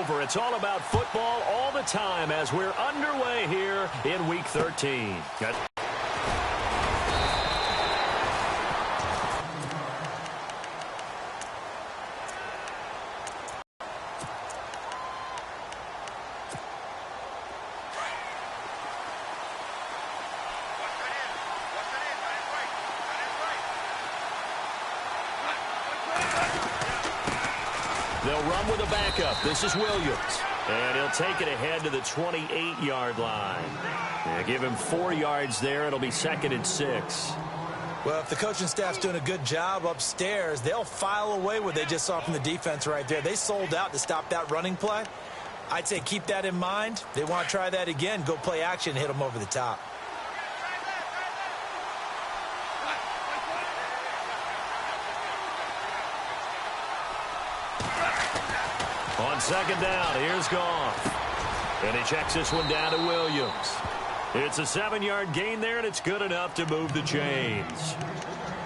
over. It's all about football all the time as we're underway here in Week 13. They'll run with a backup. This is Williams. And he'll take it ahead to the 28-yard line. Give him 4 yards there. It'll be 2nd and 6. Well, if the coaching staff's doing a good job upstairs, they'll file away what they just saw from the defense right there. They sold out to stop that running play. I'd say keep that in mind. They want to try that again. Go play action, hit them over the top. On 2nd down, here's Goff. And he checks this one down to Williams. It's a 7-yard gain there, and it's good enough to move the chains.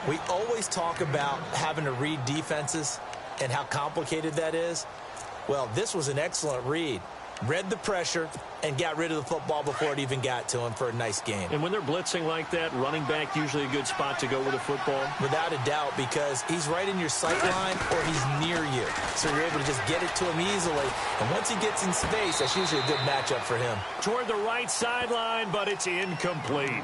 We always talk about having to read defenses and how complicated that is. Well, this was an excellent read. Read the pressure and got rid of the football before it even got to him for a nice game. And when they're blitzing like that, running back usually a good spot to go with the football? Without a doubt, because he's right in your sight line or he's near you. So you're able to just get it to him easily. And once he gets in space, that's usually a good matchup for him. Toward the right sideline, but it's incomplete.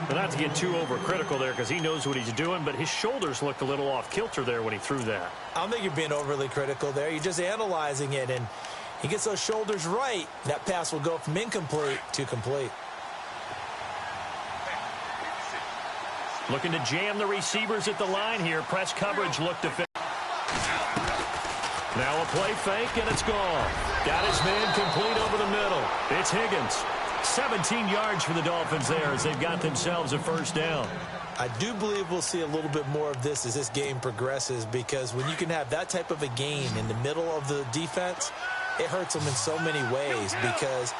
But not to get too overcritical there because he knows what he's doing, but his shoulders looked a little off kilter there when he threw that. I don't think you're being overly critical there. You're just analyzing it, and he gets those shoulders right, that pass will go from incomplete to complete. Looking to jam the receivers at the line here. Press coverage look to fit. Now a play fake, and it's gone. Got his man complete over the middle. It's Higgins. 17 yards for the Dolphins there as they've got themselves a 1st down. I do believe we'll see a little bit more of this as this game progresses, because when you can have that type of a gain in the middle of the defense, it hurts them in so many ways, because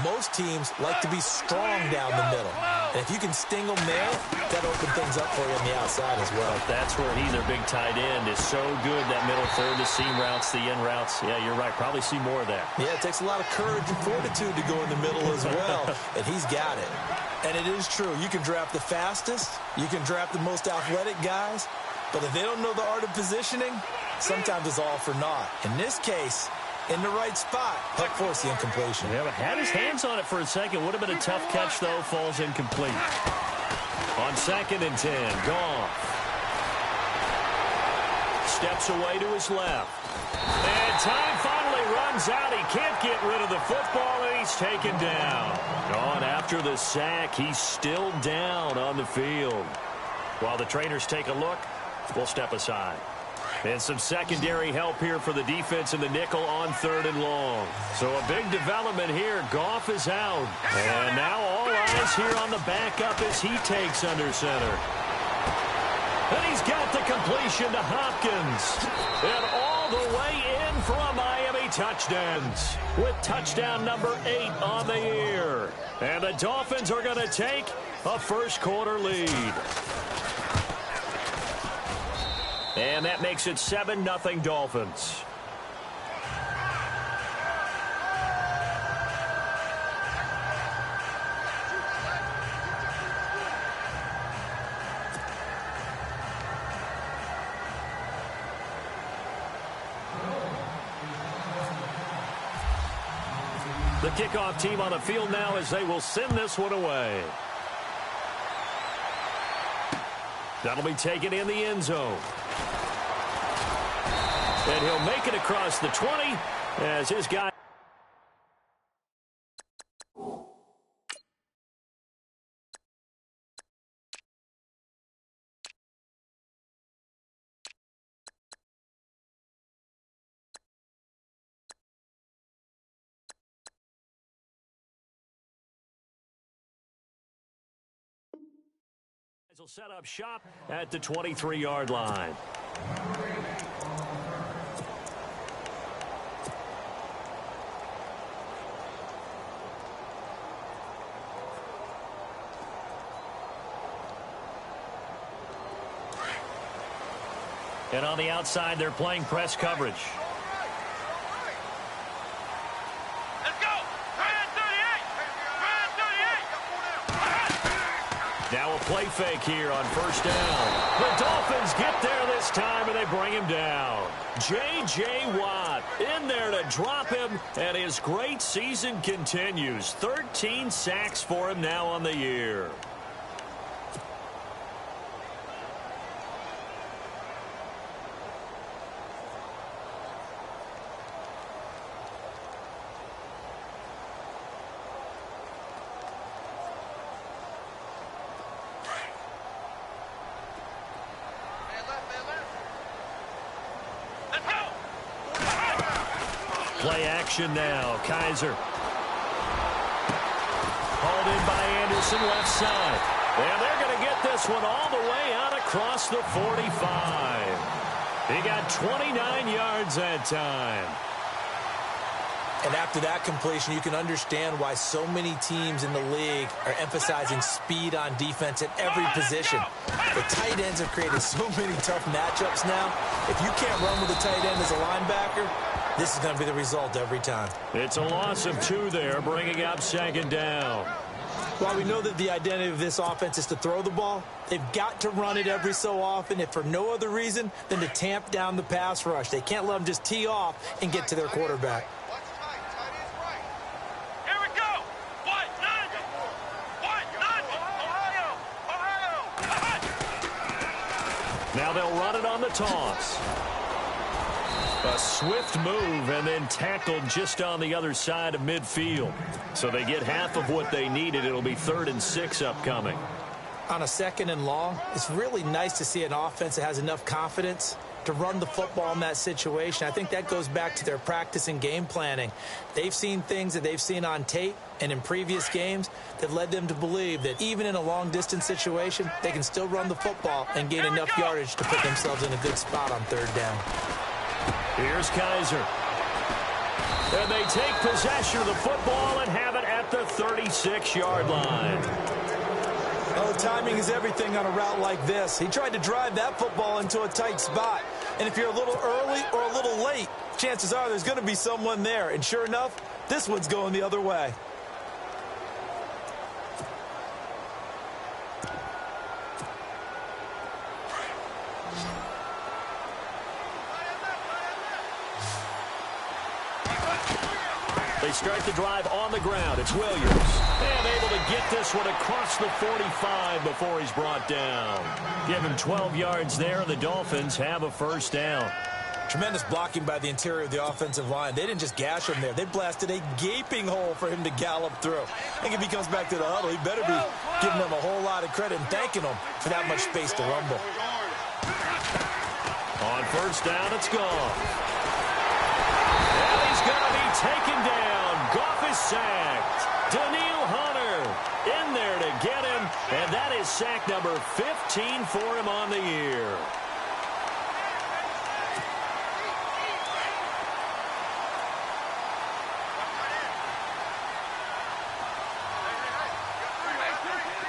most teams like to be strong down the middle. And if you can sting them there, that opens things up for you on the outside as well. That's where he, their big tight end, is so good, that middle third, the seam routes, the in routes. Yeah, you're right. Probably see more of that. Yeah, it takes a lot of courage and fortitude to go in the middle as well, and he's got it. And it is true. You can draft the fastest. You can draft the most athletic guys. But if they don't know the art of positioning, sometimes it's all for naught. In this case, in the right spot, help force the incompletion. Yeah, but had his hands on it for a second. Would have been a tough catch, though. Falls incomplete. On 2nd and 10, Goff steps away to his left. And time finally runs out. He can't get rid of the football, and he's taken down. On after the sack, he's still down on the field. While the trainers take a look, we'll step aside. And some secondary help here for the defense in the nickel on 3rd and long. So a big development here. Goff is out. And now all eyes here on the backup as he takes under center. And he's got the completion to Hopkins. And all the way in for a Miami touchdowns, with touchdown number 8 on the year. And the Dolphins are going to take a 1st quarter lead. And that makes it 7-0 Dolphins. The kickoff team on the field now as they will send this one away. That'll be taken in the end zone. And he'll make it across the 20 as his guy. Will set up shop at the 23-yard line. And on the outside, they're playing press coverage. Now a play fake here on first down. The Dolphins get there this time, and they bring him down. J.J. Watt in there to drop him, and his great season continues. 13 sacks for him now on the year. Play action now. Kaiser. Hauled in by Anderson, left side. And they're going to get this one all the way out across the 45. He got 29 yards that time. And after that completion, you can understand why so many teams in the league are emphasizing speed on defense at every position. The tight ends have created so many tough matchups now. If you can't run with a tight end as a linebacker, this is going to be the result every time. It's a loss of 2 there, bringing up second down. While we know that the identity of this offense is to throw the ball, they've got to run it every so often, if for no other reason than to tamp down the pass rush. They can't let them just tee off and get to their quarterback. Now they'll run it on the toss. A swift move and then tackled just on the other side of midfield. So they get half of what they needed. It'll be 3rd and 6 upcoming. On a 2nd and long, it's really nice to see an offense that has enough confidence to run the football in that situation. I think that goes back to their practice and game planning. They've seen things that they've seen on tape and in previous games that led them to believe that even in a long-distance situation, they can still run the football and gain enough yardage to put themselves in a good spot on 3rd down. Here's Kaiser. And they take possession of the football and have it at the 36-yard line. Well, the timing is everything on a route like this. He tried to drive that football into a tight spot. And if you're a little early or a little late, chances are there's going to be someone there. And sure enough, this one's going the other way. They start the drive on the ground. It's Williams. And able to get this one across the 45 before he's brought down. Give him 12 yards there, and the Dolphins have a first down. Tremendous blocking by the interior of the offensive line. They didn't just gash him there. They blasted a gaping hole for him to gallop through. I think if he comes back to the huddle, he better be giving them a whole lot of credit and thanking them for that much space to rumble. On first down, it's Goff. And he's going to be taken down. Goff is sacked. Danielle Hunter in there to get him. And that is sack number 15 for him on the year.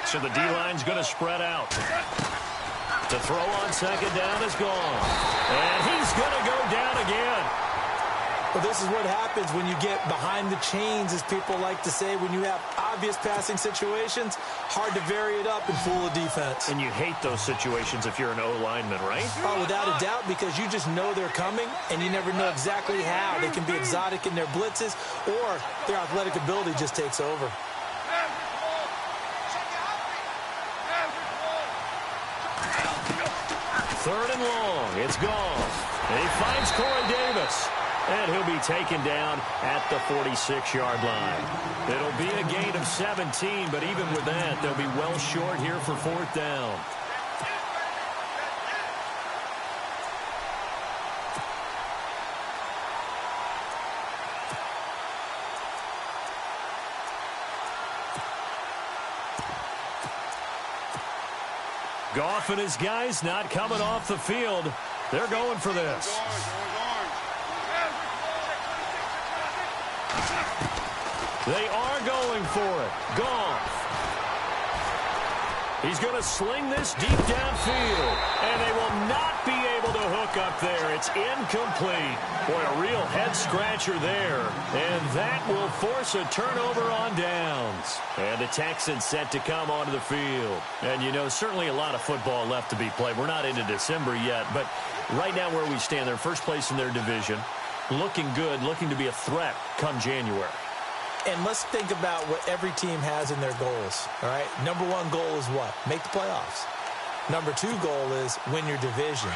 So the D-line's going to spread out. To throw on second down is gone. And he's going to go down again. Well, this is what happens when you get behind the chains, as people like to say. When you have obvious passing situations, hard to vary it up and fool a defense. And you hate those situations if you're an O-lineman, right? Oh, without a doubt, because you just know they're coming, and you never know exactly how. They can be exotic in their blitzes, or their athletic ability just takes over. Third and long. It's Goff. And he finds Corey Davis. And he'll be taken down at the 46-yard line. It'll be a gain of 17, but even with that, they'll be well short here for 4th down. Goff and his guys not coming off the field. They're going for this. They are going for it. Goff. He's going to sling this deep downfield, and they will not be able to hook up there. It's incomplete. Boy, a real head-scratcher there, and that will force a turnover on downs. And the Texans set to come onto the field. And, you know, certainly a lot of football left to be played. We're not into December yet, but right now where we stand, they're first place in their division, looking good, looking to be a threat come January. And let's think about what every team has in their goals, all right? Number one goal is what? Make the playoffs. Number two goal is win your division.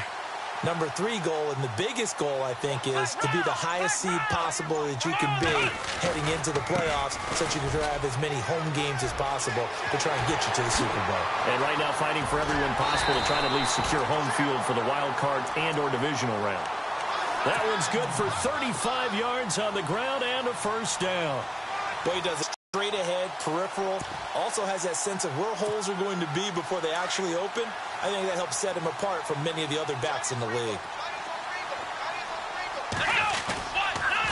Number three goal, and the biggest goal, I think, is to be the highest seed possible that you can be heading into the playoffs so that you can have as many home games as possible to try and get you to the Super Bowl. And right now fighting for every win possible to try to at least secure home field for the wild card and or divisional round. That one's good for 35 yards on the ground and a first down. Boy, he does it straight ahead, peripheral. Also has that sense of where holes are going to be before they actually open. I think that helps set him apart from many of the other backs in the league.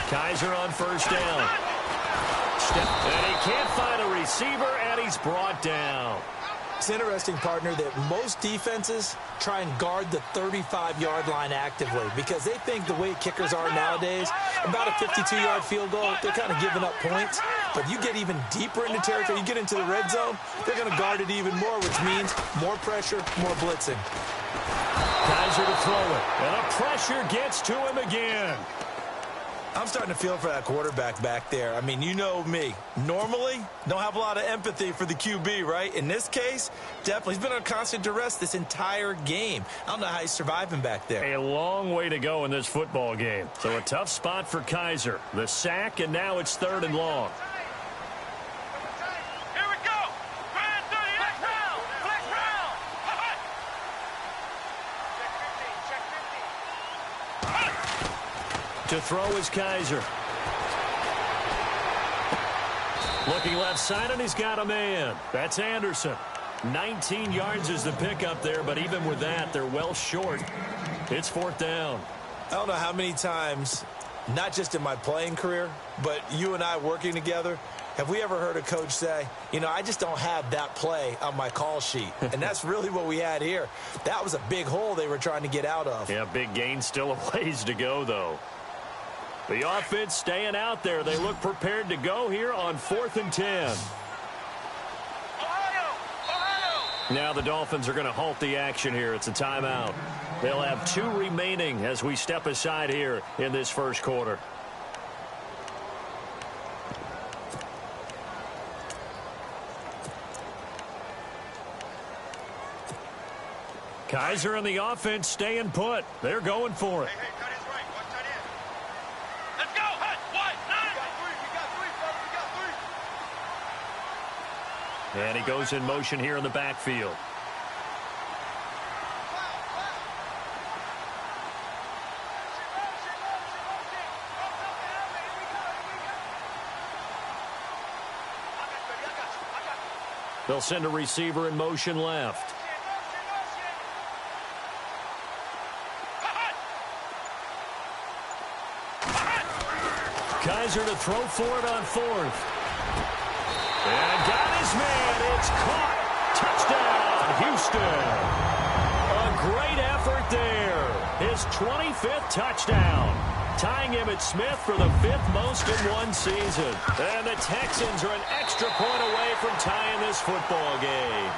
Kaiser on first down. And he can't find a receiver, and he's brought down. It's interesting, partner, that most defenses try and guard the 35-yard line actively because they think the way kickers are nowadays, about a 52-yard field goal, they're kind of giving up points. But you get even deeper into territory, you get into the red zone, they're going to guard it even more, which means more pressure, more blitzing. Kaiser to throw it, and a pressure gets to him again. I'm starting to feel for that quarterback back there. I mean, you know me. Normally, don't have a lot of empathy for the QB, right? In this case, definitely. He's been on constant duress this entire game. I don't know how he's surviving back there. A long way to go in this football game. So a tough spot for Kaiser. The sack, and now it's 3rd and long. To throw is Kaiser. Looking left side, and he's got a man. That's Anderson. 19 yards is the pickup there, but even with that, they're well short. It's 4th down. I don't know how many times, not just in my playing career, but you and I working together, have we ever heard a coach say, you know, I just don't have that play on my call sheet. And that's really what we had here. That was a big hole they were trying to get out of. Yeah, big gain, still a ways to go, though. The offense staying out there. They look prepared to go here on 4th and 10. Now the Dolphins are going to halt the action here. It's a timeout. They'll have 2 remaining as we step aside here in this first quarter. Kaiser and the offense staying put. They're going for it. And he goes in motion here in the backfield. They'll send a receiver in motion left. Kaiser to throw for it on 4th. And got his man. It's caught. Touchdown, Houston. A great effort there. His 25th touchdown. Tying him at Smith for the 5th most in one season. And the Texans are an extra point away from tying this football game.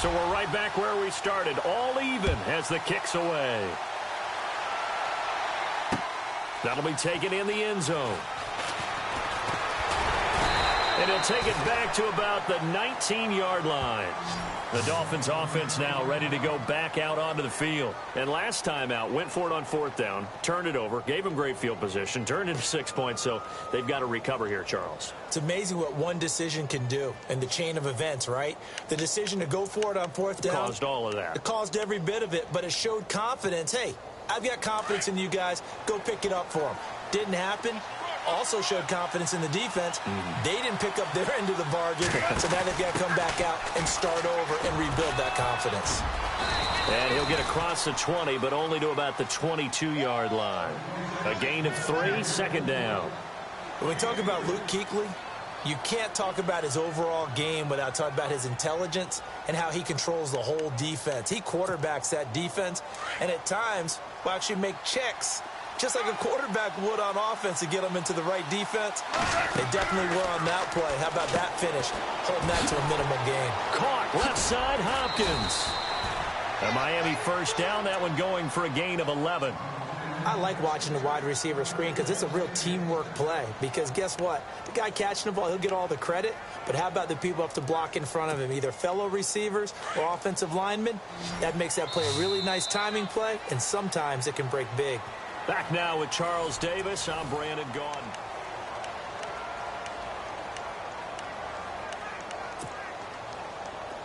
So we're right back where we started, all even as the kick's away. That'll be taken in the end zone. And he'll take it back to about the 19-yard line. The Dolphins offense now ready to go back out onto the field. And last time out, went for it on 4th down, turned it over, gave them great field position, turned into 6 points, so they've got to recover here, Charles. It's amazing what one decision can do in the chain of events, right? The decision to go for it on 4th down. Caused all of that. It caused every bit of it, but it showed confidence. Hey, I've got confidence in you guys. Go pick it up for them. Didn't happen. Also showed confidence in the defense. They didn't pick up their end of the bargain, so now they've got to come back out and start over and rebuild that confidence. And he'll get across the 20, but only to about the 22-yard line. A gain of 3, 2nd down. When we talk about Luke Kuechly, you can't talk about his overall game without talking about his intelligence and how he controls the whole defense. He quarterbacks that defense, and at times will actually make checks just like a quarterback would on offense to get them into the right defense. They definitely were on that play. How about that finish? Holding that to a minimum gain. Caught left side, Hopkins. A Miami 1st down, that one going for a gain of 11. I like watching the wide receiver screen because it's a real teamwork play. Because guess what? The guy catching the ball, he'll get all the credit. But how about the people up to block in front of him, either fellow receivers or offensive linemen? That makes that play a really nice timing play, and sometimes it can break big. Back now with Charles Davis. I'm Brandon Gaudin.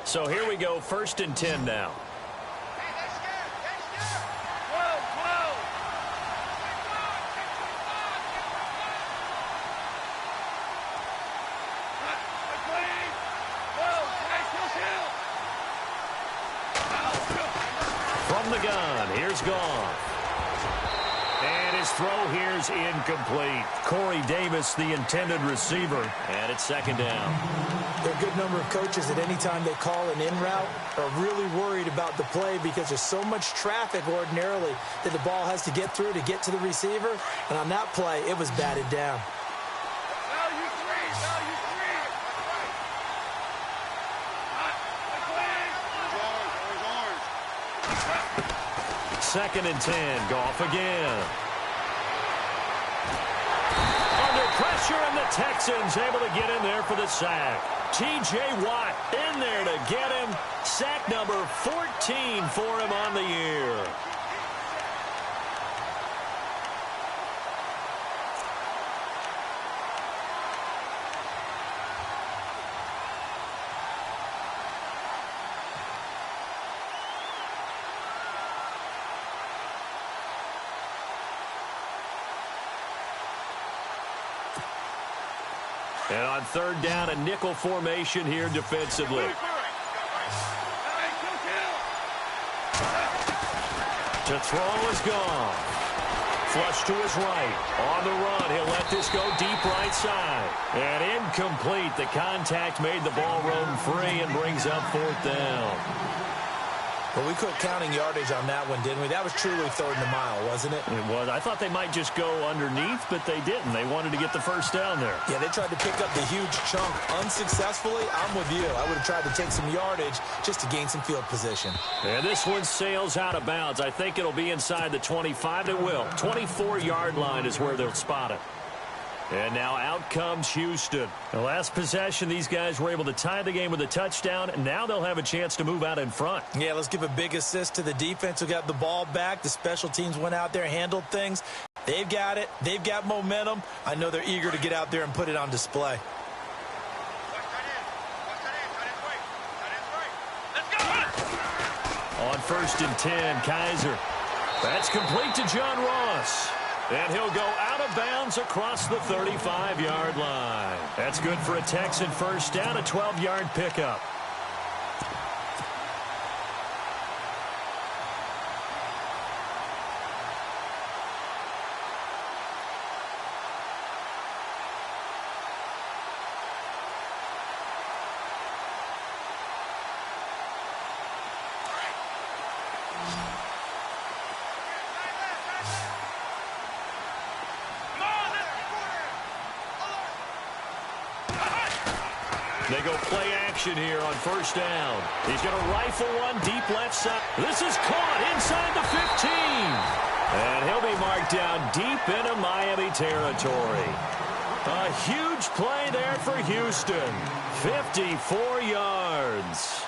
So here we go, 1st and 10 now. From the gun, here's Goff. And his throw here's incomplete. Corey Davis, the intended receiver, and it's 2nd down. There are a good number of coaches that any time they call an in route are really worried about the play because there's so much traffic ordinarily that the ball has to get through to get to the receiver. And on that play, it was batted down. Second and 10. Goff again. Under pressure, and the Texans able to get in there for the sack. T.J. Watt in there to get him. Sack number 14 for him on the year. And on 3rd down, a nickel formation here defensively. To throw is gone. Flush to his right. On the run, he'll let this go deep right side. And incomplete. The contact made the ball roam free and brings up 4th down. Well, we quit counting yardage on that one, didn't we? That was truly 3rd and a mile, wasn't it? It was. I thought they might just go underneath, but they didn't. They wanted to get the 1st down there. Yeah, they tried to pick up the huge chunk unsuccessfully. I'm with you. I would have tried to take some yardage just to gain some field position. And this one sails out of bounds. I think it'll be inside the 25. It will. 24-yard line is where they'll spot it. And now out comes Houston. The last possession, these guys were able to tie the game with a touchdown, and now they'll have a chance to move out in front. Yeah, let's give a big assist to the defense who got the ball back. The special teams went out there, handled things. They've got it. They've got momentum. I know they're eager to get out there and put it on display. On 1st and 10, Kaiser. That's complete to John Ross. And he'll go out of bounds across the 35-yard line. That's good for a Texan 1st down, a 12-yard pickup. They go play action here on 1st down. He's going to rifle one deep left side. This is caught inside the 15. And he'll be marked down deep into Miami territory. A huge play there for Houston. 54 yards.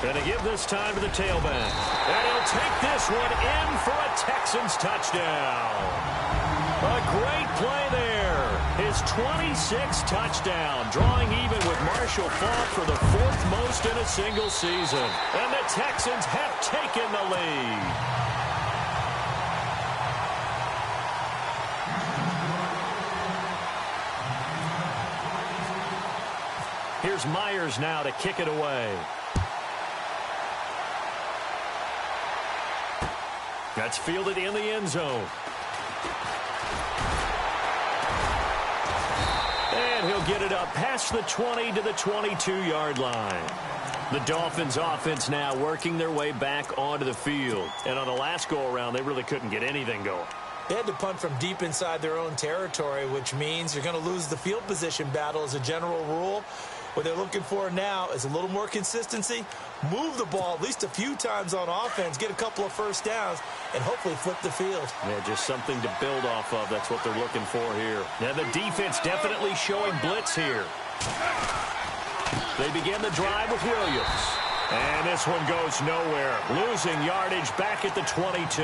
Going to give this time to the tailback. And he'll take this one in for a Texans touchdown. A great play there. His 26th touchdown, drawing even with Marshall Faulk for the 4th most in a single season. And the Texans have taken the lead. Here's Myers now to kick it away. That's fielded in the end zone. And he'll get it up past the 20 to the 22-yard line. The Dolphins offense now working their way back onto the field. And on the last go-around, they really couldn't get anything going. They had to punt from deep inside their own territory, which means you're going to lose the field position battle as a general rule. What they're looking for now is a little more consistency, move the ball at least a few times on offense, get a couple of first downs, and hopefully flip the field. Yeah, just something to build off of. That's what they're looking for here. Now the defense definitely showing blitz here. They begin the drive with Williams. And this one goes nowhere. Losing yardage back at the 22.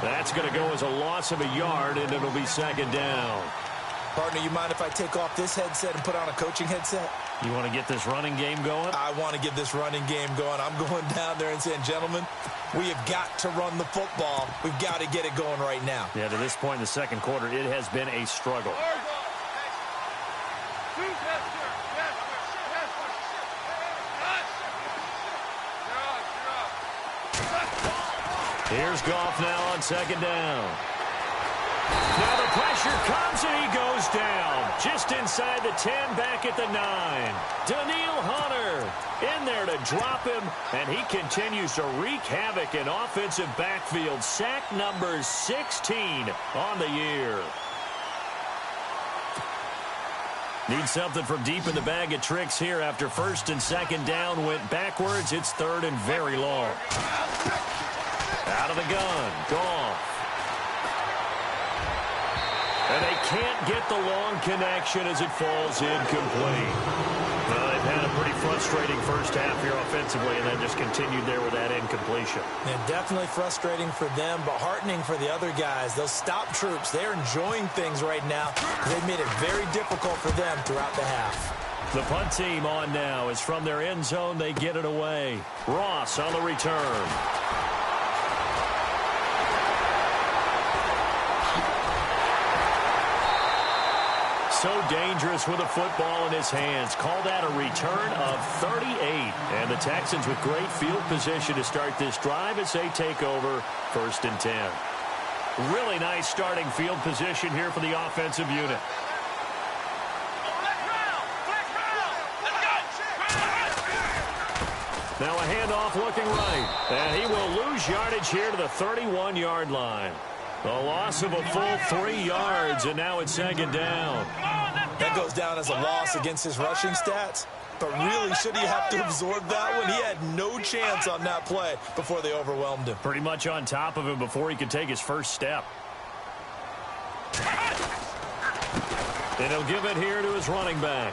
That's going to go as a loss of a yard, and it'll be second down. Partner, you mind if I take off this headset and put on a coaching headset? You want to get this running game going? I want to get this running game going. I'm going down there and saying, gentlemen, we have got to run the football. We've got to get it going right now. Yeah, to this point in the second quarter, it has been a struggle. Here's Goff now on second down. Now the pressure comes and he goes down. Just inside the 10, back at the 9. Daniil Hunter in there to drop him, and he continues to wreak havoc in offensive backfield. Sack number 16 on the year. Need something from deep in the bag of tricks here after first and second down went backwards. It's third and very long. Out of the gun, Goff. And they can't get the long connection as it falls incomplete. Well, they've had a pretty frustrating first half here offensively, and then just continued there with that incompletion. And definitely frustrating for them, but heartening for the other guys. Those stop troops, they're enjoying things right now. They've made it very difficult for them throughout the half. The punt team on now is from their end zone. They get it away. Ross on the return. So dangerous with a football in his hands. Call that a return of 38. And the Texans with great field position to start this drive as they take over first and 10. Really nice starting field position here for the offensive unit. Now a handoff looking right. And he will lose yardage here to the 31-yard line. A loss of a full 3 yards, and now it's second down. That goes down as a loss against his rushing stats. But really, should he have to absorb that one? He had no chance on that play before they overwhelmed him. Pretty much on top of him before he could take his first step. And he'll give it here to his running back.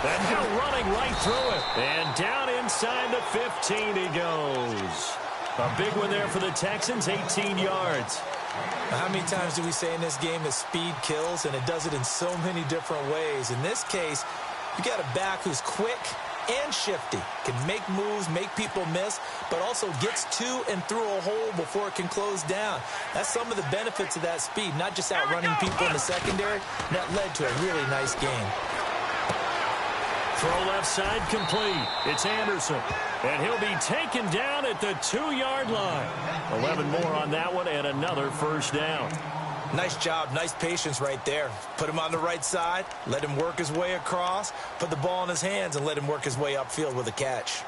And now running right through it. And down inside the 15 he goes. A big one there for the Texans, 18 yards. How many times do we say in this game that speed kills, and it does it in so many different ways? In this case, you got a back who's quick and shifty, can make moves, make people miss, but also gets to and through a hole before it can close down. That's some of the benefits of that speed, not just outrunning people in the secondary. That led to a really nice game. Throw left side complete. It's Anderson. And he'll be taken down at the 2-yard line. 11 more on that one and another first down. Nice job, nice patience right there. Put him on the right side, let him work his way across, put the ball in his hands, and let him work his way upfield with a catch.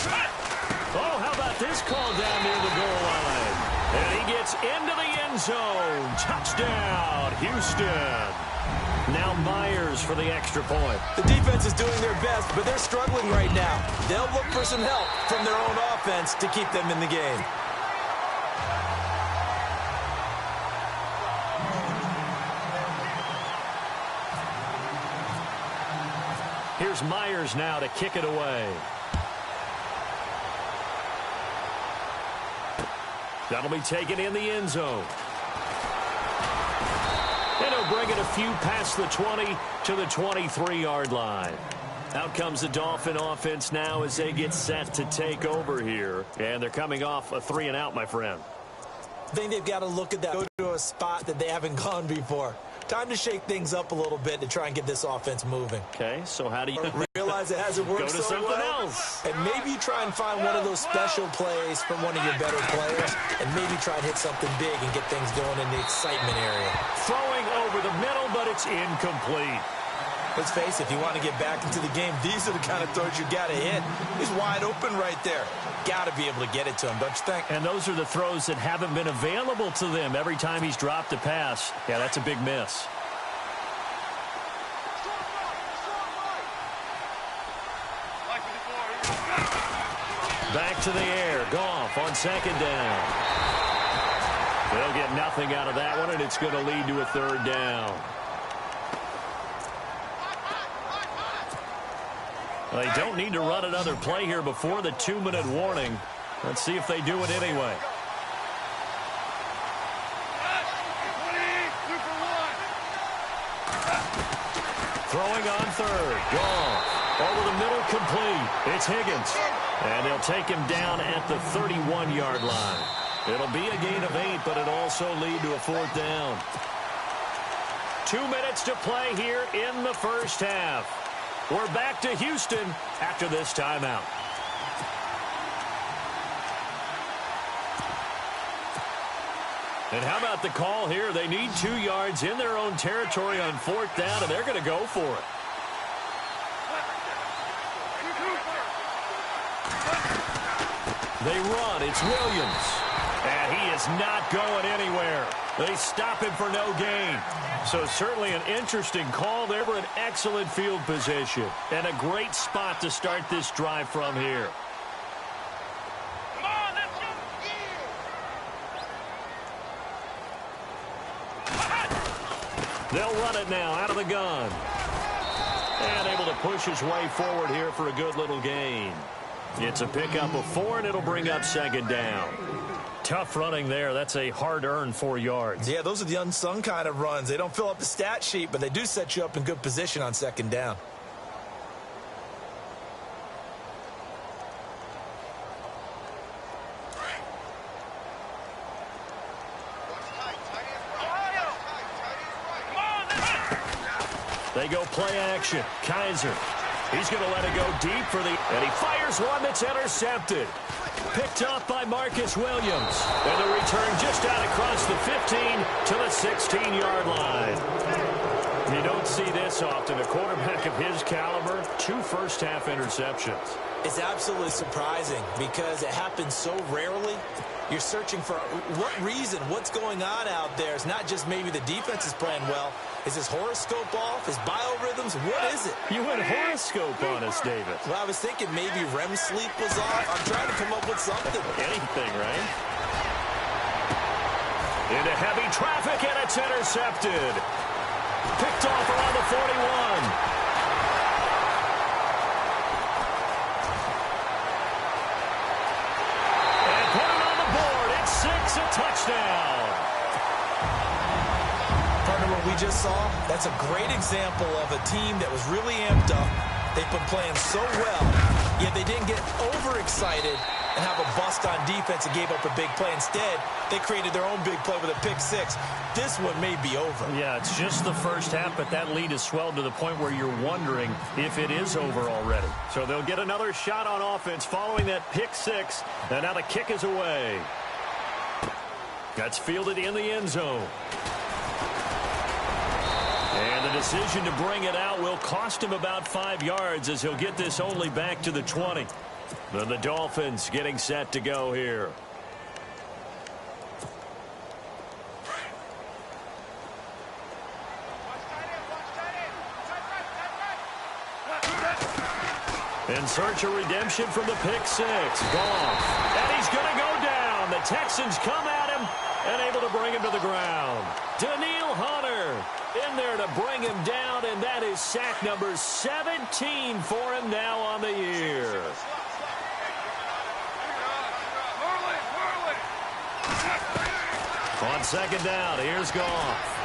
Oh, how about this call down near the goal line? And he gets into the end zone. Touchdown, Houston. Now Myers for the extra point. The defense is doing their best, but they're struggling right now. They'll look for some help from their own offense to keep them in the game. Here's Myers now to kick it away. That'll be taken in the end zone. And he'll bring it a few past the 20 to the 23-yard line. Out comes the Dolphin offense now as they get set to take over here. And they're coming off a 3-and-out, my friend. I think they've got to look at that, go to a spot that they haven't gone before. Time to shake things up a little bit to try and get this offense moving. Okay, so how do you realize it hasn't worked go to so something well? else? And maybe try and find one of those special plays from one of your better players, and maybe try and hit something big and get things going in the excitement area. Throwing over the middle, but it's incomplete. Let's face it, if you want to get back into the game, these are the kind of throws you got to hit. He's wide open right there. Got to be able to get it to him, don't you think? And those are the throws that haven't been available to them every time he's dropped a pass. Yeah, that's a big miss. Back to the air. Goff on second down. They'll get nothing out of that one, and it's going to lead to a third down. They don't need to run another play here before the 2-minute warning. Let's see if they do it anyway. Throwing on third. Goff. Over the middle, complete. It's Higgins. And they'll take him down at the 31-yard line. It'll be a gain of 8, but it'll also lead to a fourth down. 2 minutes to play here in the first half. We're back to Houston after this timeout. And how about the call here? They need 2 yards in their own territory on fourth down, and they're going to go for it. They run. It's Williams. And he is not going anywhere. They stop him for no gain. So certainly an interesting call there for an excellent field position. And a great spot to start this drive from here. They'll run it now out of the gun. And able to push his way forward here for a good little gain. It's a pickup of 4, and it'll bring up second down. Tough running there. That's a hard-earned 4 yards. Yeah, those are the unsung kind of runs. They don't fill up the stat sheet, but they do set you up in good position on second down. They go play action. Kaiser. He's going to let it go deep for the... And he fires one that's intercepted. Picked off by Marcus Williams. And the return just out across the 15 to the 16-yard line. You don't see this often. A quarterback of his caliber, 2 first-half interceptions. It's absolutely surprising because it happens so rarely. You're searching for what reason, what's going on out there. It's not just maybe the defense is playing well. Is his horoscope off? His biorhythms? What is it? You went horoscope on us, David. Well, I was thinking maybe REM sleep was off. I'm trying to come up with something. Anything, right? Into heavy traffic, and it's intercepted. Picked off around the 41. A touchdown. Partner, what we just saw, that's a great example of a team that was really amped up. They've been playing so well, yet they didn't get overexcited and have a bust on defense and gave up a big play. Instead, they created their own big play with a pick-6. This one may be over. Yeah, it's just the first half, but that lead has swelled to the point where you're wondering if it is over already. So they'll get another shot on offense following that pick-6, and now the kick is away. That's fielded in the end zone. And the decision to bring it out will cost him about 5 yards as he'll get this only back to the 20. The Dolphins getting set to go here. In search of redemption from the pick six. Goff. And he's going to go down. The Texans come at him and able to bring him to the ground. Danielle Hunter in there to bring him down, and that is sack number 17 for him now on the year. On second down, here's Goff.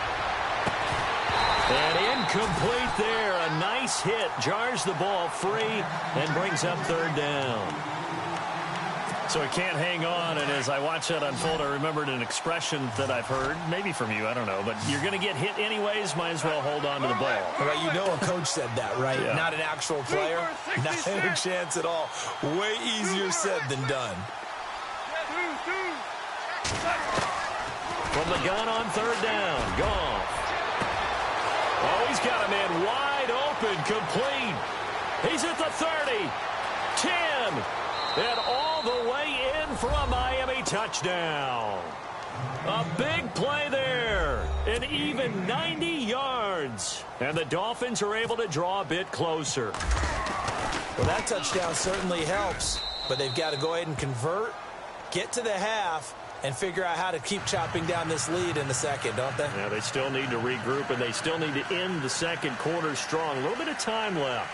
And incomplete there. A nice hit. Jars the ball free and brings up third down. So he can't hang on, and as I watch that unfold, I remembered an expression that I've heard, maybe from you, I don't know, but you're going to get hit anyways, might as well hold on to the ball. Right, you know a coach said that, right? Yeah. Not an actual player. Not a chance at all. Way easier said than done. From the gun on third down, Goff. Oh, he's got a man wide open, complete. He's at the 30, 10, and all the way in for a Miami touchdown. A big play there, an even 90 yards. And the Dolphins are able to draw a bit closer. Well, that touchdown certainly helps, but they've got to go ahead and convert, get to the half, and figure out how to keep chopping down this lead in the second, don't they? Yeah, they still need to regroup, and they still need to end the second quarter strong. A little bit of time left.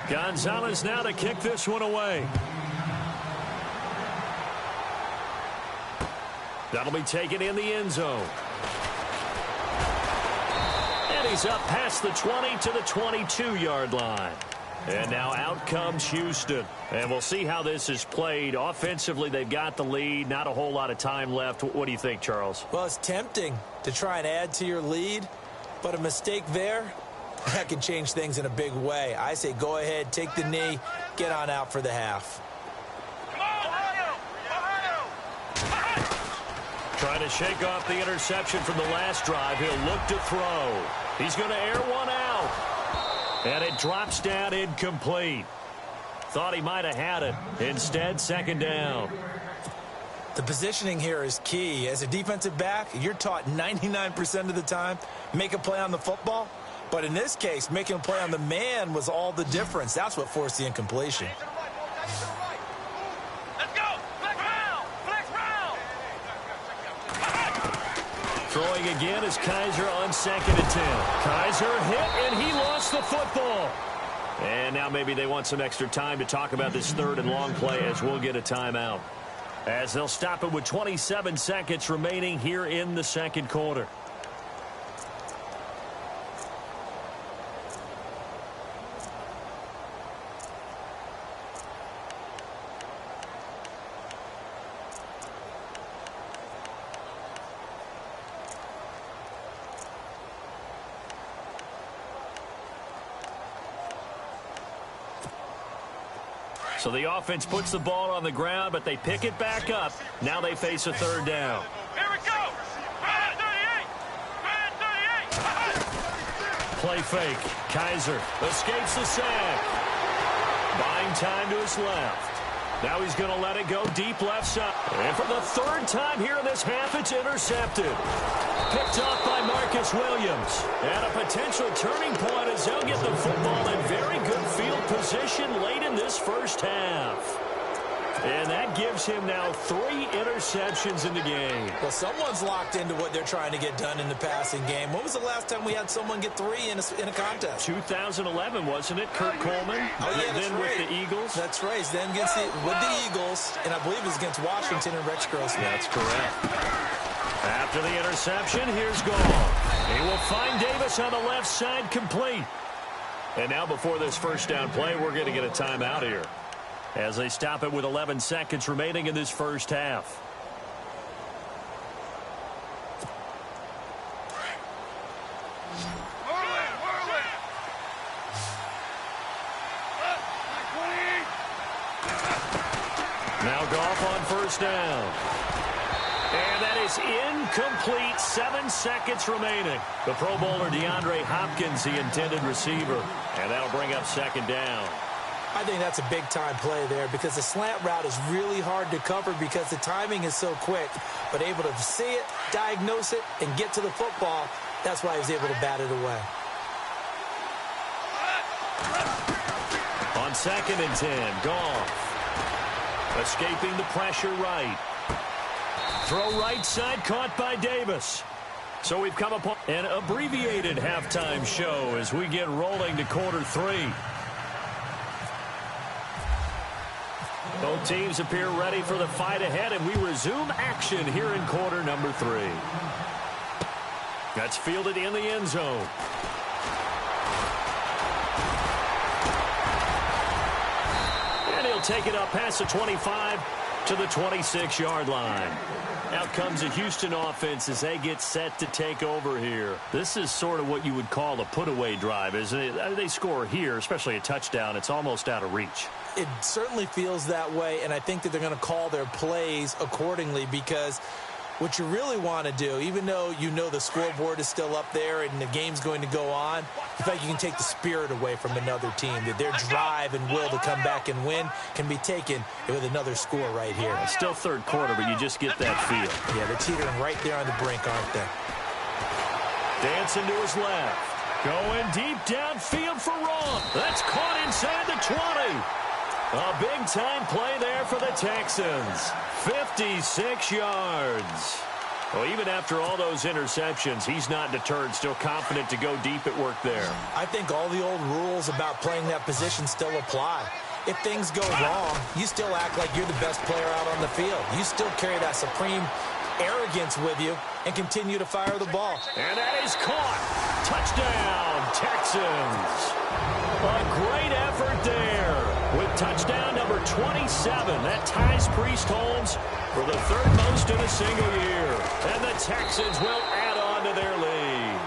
Gonzalez now to kick this one away. That'll be taken in the end zone. And he's up past the 20 to the 22-yard line. And now out comes Houston. And we'll see how this is played. Offensively, they've got the lead. Not a whole lot of time left. What do you think, Charles? Well, it's tempting to try and add to your lead, but a mistake there, that can change things in a big way. I say go ahead, take the knee, get on out for the half. Trying to shake off the interception from the last drive. He'll look to throw. He's going to air one out. And it drops down incomplete. Thought he might have had it. Instead, second down. The positioning here is key. As a defensive back, you're taught 99% of the time, make a play on the football. But in this case, making a play on the man was all the difference. That's what forced the incompletion. Throwing again is Kaiser on second and 10. Kaiser hit, and he lost the football. And now maybe they want some extra time to talk about this third and long play as we'll get a timeout. As they'll stop it with 27 seconds remaining here in the second quarter. So the offense puts the ball on the ground, but they pick it back up. Now they face a third down. Here we go. Red 38. Play fake. Kaiser escapes the sack. Buying time to his left. Now he's going to let it go deep left side. And for the third time here in this half, it's intercepted. Picked off by Marcus Williams. And a potential turning point as they'll get the football in very good field position late in this first half. And that gives him now 3 interceptions in the game. Well, someone's locked into what they're trying to get done in the passing game. When was the last time we had someone get 3 in a contest? 2011, wasn't it? Kurt Coleman. Oh, yeah, that's then right. with the Eagles. That's right. Then against with the Eagles, and I believe it was against Washington and Rex Grossman. That's correct. After the interception, here's Goff. He will find Davis on the left side, complete. And now before this first down play, we're going to get a timeout here, as they stop it with 11 seconds remaining in this first half. Now Goff on first down. And that is incomplete. 7 seconds remaining. The Pro Bowler DeAndre Hopkins, the intended receiver. And that'll bring up second down. I think that's a big-time play there because the slant route is really hard to cover because the timing is so quick. But able to see it, diagnose it, and get to the football, that's why he was able to bat it away. On 2nd and 10, Goff. Escaping the pressure right. Throw right side, caught by Davis. So we've come upon an abbreviated halftime show as we get rolling to quarter 3. Both teams appear ready for the fight ahead, and we resume action here in quarter number 3. That's fielded in the end zone. And he'll take it up past the 25 to the 26-yard line. Out comes the Houston offense as they get set to take over here. This is sort of what you would call a put-away drive, isn't it? They score here, especially a touchdown. It's almost out of reach. It certainly feels that way, and I think that they're going to call their plays accordingly because what you really want to do, even though you know the scoreboard is still up there and the game's going to go on, you feel like you can take the spirit away from another team, that their drive and will to come back and win can be taken with another score right here. It's still third quarter, but you just get that feel. Yeah, they're teetering right there on the brink, aren't they? Dancing to his left. Going deep downfield for Ron. That's caught inside the 20. A big-time play there for the Texans. 56 yards. Well, even after all those interceptions, he's not deterred, still confident to go deep at work there. I think all the old rules about playing that position still apply. If things go wrong, you still act like you're the best player out on the field. You still carry that supreme arrogance with you and continue to fire the ball. And that is caught. Touchdown, Texans. A great effort there with touchdown number 27. That ties Priest Holmes for the 3rd most in a single year. And the Texans will add on to their lead.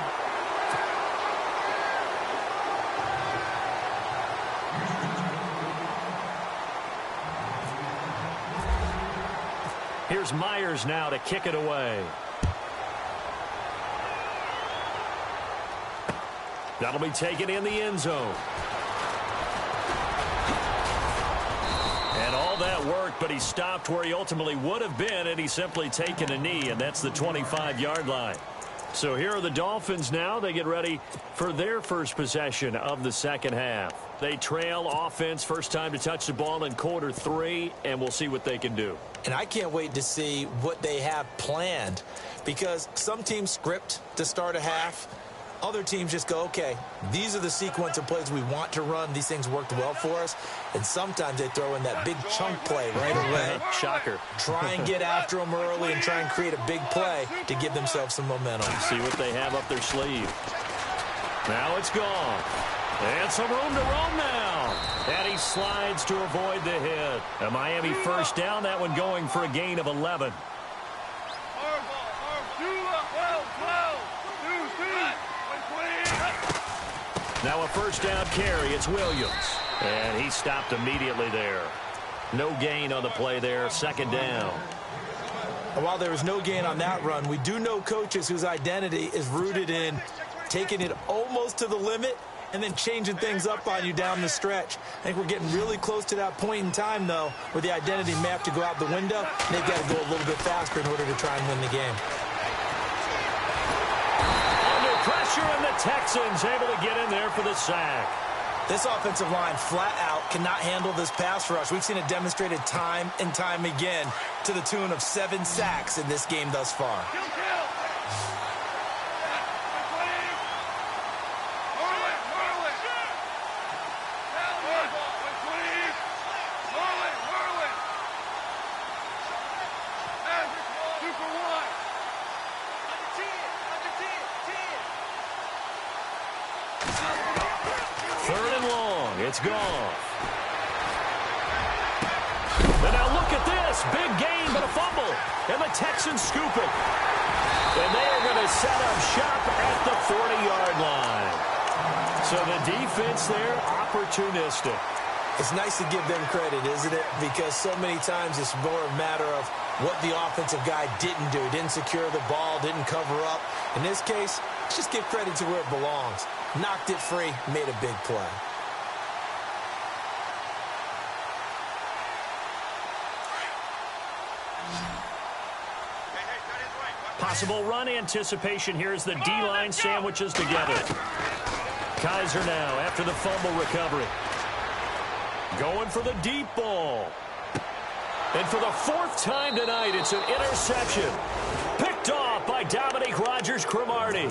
Here's Myers now to kick it away. That'll be taken in the end zone. And all that work, but he stopped where he ultimately would have been had he simply taken a knee, and that's the 25-yard line. So here are the Dolphins now. They get ready for their first possession of the second half. They trail offense, first time to touch the ball in quarter 3, and we'll see what they can do. And I can't wait to see what they have planned because some teams script to start a half. Other teams just go, okay, these are the sequence of plays we want to run. These things worked well for us. And sometimes they throw in that big chunk play right away. Shocker. Try and get after them early and try and create a big play to give themselves some momentum. See what they have up their sleeve. Now it's gone. And some room to roam now. And he slides to avoid the hit. A Miami first down, that one going for a gain of 11. Now a first down carry. It's Williams. And he stopped immediately there. No gain on the play there. Second down. And while there was no gain on that run, we do know coaches whose identity is rooted in taking it almost to the limit and then changing things up on you down the stretch. I think we're getting really close to that point in time, though, where the identity map to go out the window, and they've got to go a little bit faster in order to try and win the game. Under pressure, and the Texans able to get in there for the sack. This offensive line flat out cannot handle this pass rush. We've seen it demonstrated time and time again to the tune of 7 sacks in this game thus far. It's gone. And now look at this. Big gain, but a fumble. And the Texans scoop it. And they are going to set up shop at the 40-yard line. So the defense there, opportunistic. It's nice to give them credit, isn't it? Because so many times it's more a matter of what the offensive guy didn't do. Didn't secure the ball, didn't cover up. In this case, let's just give credit to where it belongs. Knocked it free, made a big play. Possible run anticipation here as the D-line sandwiches together. Kaiser now after the fumble recovery. Going for the deep ball. And for the fourth time tonight, it's an interception. Picked off by Dominique Rodgers-Cromartie.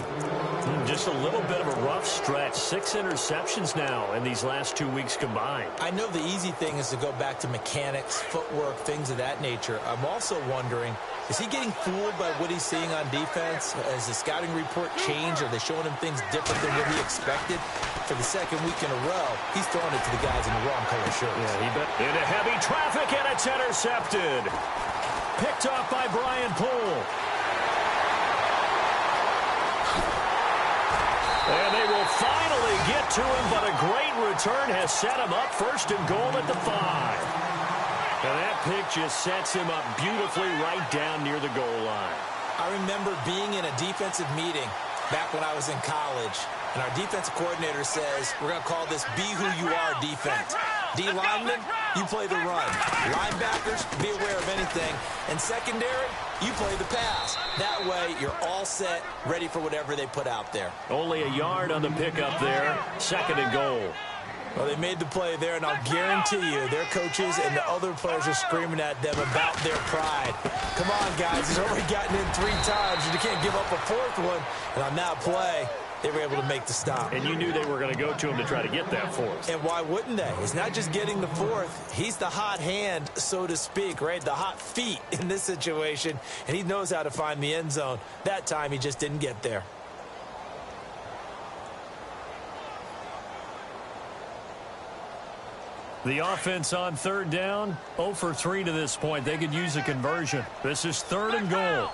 Just a little bit of a rough stretch. 6 interceptions now in these last 2 weeks combined. I know the easy thing is to go back to mechanics, footwork, things of that nature. I'm also wondering, is he getting fooled by what he's seeing on defense? Has the scouting report changed? Are they showing him things different than what he expected? For the second week in a row, he's throwing it to the guys in the wrong color shirts. Yeah, he bet. Into heavy traffic, and it's intercepted. Picked off by Brian Poole. And they will finally get to him, but a great return has set him up first and goal at the 5. And that pick just sets him up beautifully right down near the goal line. I remember being in a defensive meeting back when I was in college, and our defensive coordinator says, we're going to call this be who you are defense. D-linemen, you play the run. Linebackers, be aware of anything. And secondary, you play the pass. That way, you're all set, ready for whatever they put out there. Only a yard on the pickup there. Second and goal. Well, they made the play there, and I'll guarantee you their coaches and the other players are screaming at them about their pride. Come on, guys. He's already gotten in 3 times. You can't give up a 4th one. And on that play, they were able to make the stop. And you knew they were going to go to him to try to get that 4th. And why wouldn't they? It's not just getting the 4th. He's the hot hand, so to speak, right? The hot feet in this situation. And he knows how to find the end zone. That time, he just didn't get there. The offense on 3rd down, 0 for 3 to this point. They could use a conversion. This is 3rd and goal.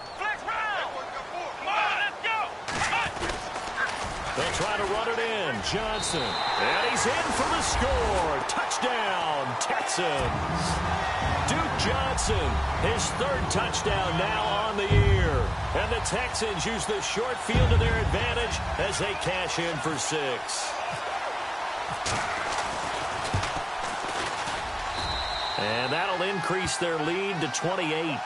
They'll try to run it in. Johnson. And he's in for the score. Touchdown, Texans. Duke Johnson, his 3rd touchdown now on the year. And the Texans use the short field to their advantage as they cash in for 6. And that'll increase their lead to 28.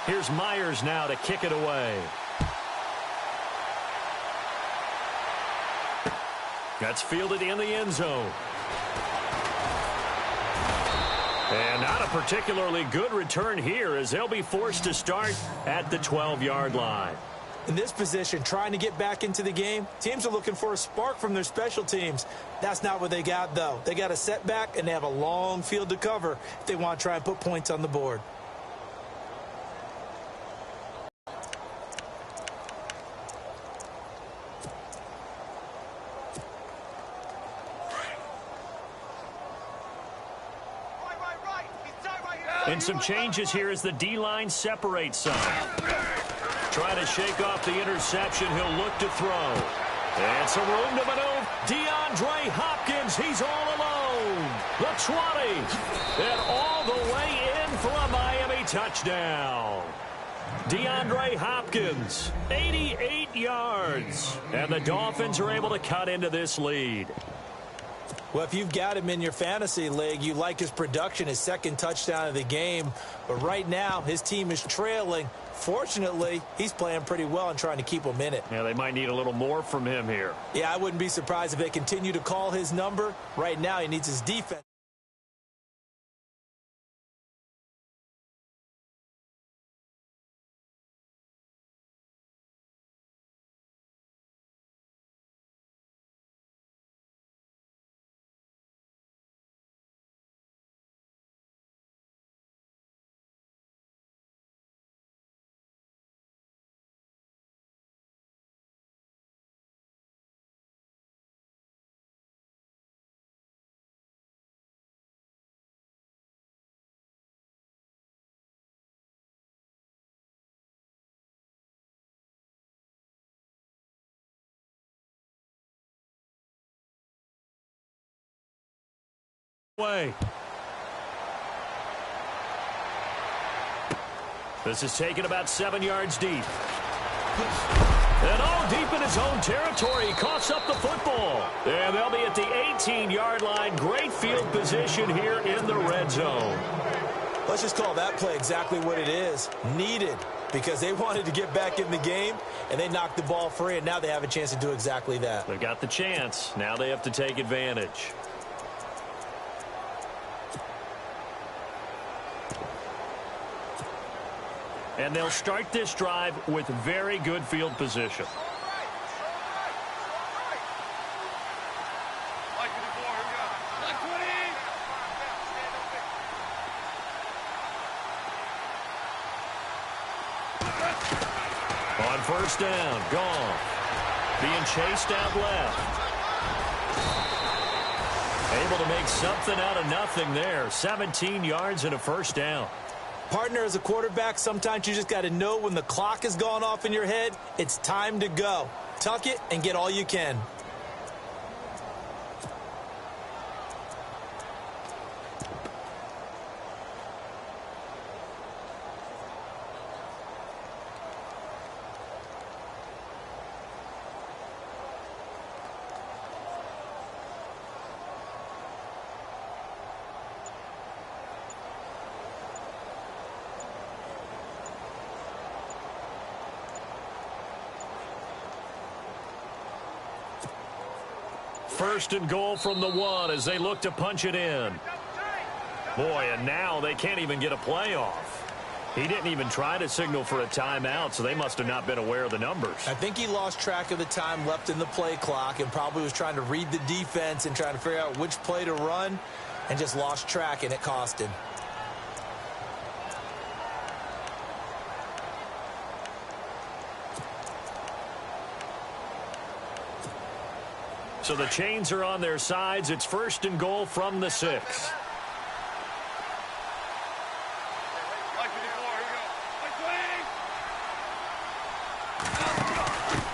Here's Myers now to kick it away. That's fielded in the end zone. And not a particularly good return here as they'll be forced to start at the 12-yard line. In this position, trying to get back into the game, teams are looking for a spark from their special teams. That's not what they got, though. They got a setback, and they have a long field to cover if they want to try and put points on the board. And some changes here as the D-line separates some. Trying to shake off the interception. He'll look to throw. And some room to maneuver. DeAndre Hopkins, he's all alone. The 20. And all the way in for a Miami touchdown. DeAndre Hopkins, 88 yards. And the Dolphins are able to cut into this lead. Well, if you've got him in your fantasy league, you like his production, his 2nd touchdown of the game. But right now, his team is trailing. Fortunately, he's playing pretty well and trying to keep them in it. Yeah, they might need a little more from him here. Yeah, I wouldn't be surprised if they continue to call his number. Right now, he needs his defense. Way. This is taken about 7 yards deep. And all deep in his own territory. He coughs up the football. And they'll be at the 18-yard line. Great field position here in the red zone. Let's just call that play exactly what it is. Needed, because they wanted to get back in the game, and they knocked the ball free, and now they have a chance to do exactly that. They've got the chance. Now they have to take advantage. And they'll start this drive with very good field position. On first down, gone. Being chased out left. Able to make something out of nothing there. 17 yards and a first down. Partner, as a quarterback, sometimes you just got to know when the clock has gone off in your head, it's time to go. Tuck it and get all you can. First and goal from the 1 as they look to punch it in. Boy, and now they can't even get a play off. He didn't even try to signal for a timeout, so they must have not been aware of the numbers. I think he lost track of the time left in the play clock and probably was trying to read the defense and trying to figure out which play to run and just lost track, and it cost him. So the chains are on their sides. It's first and goal from the 6.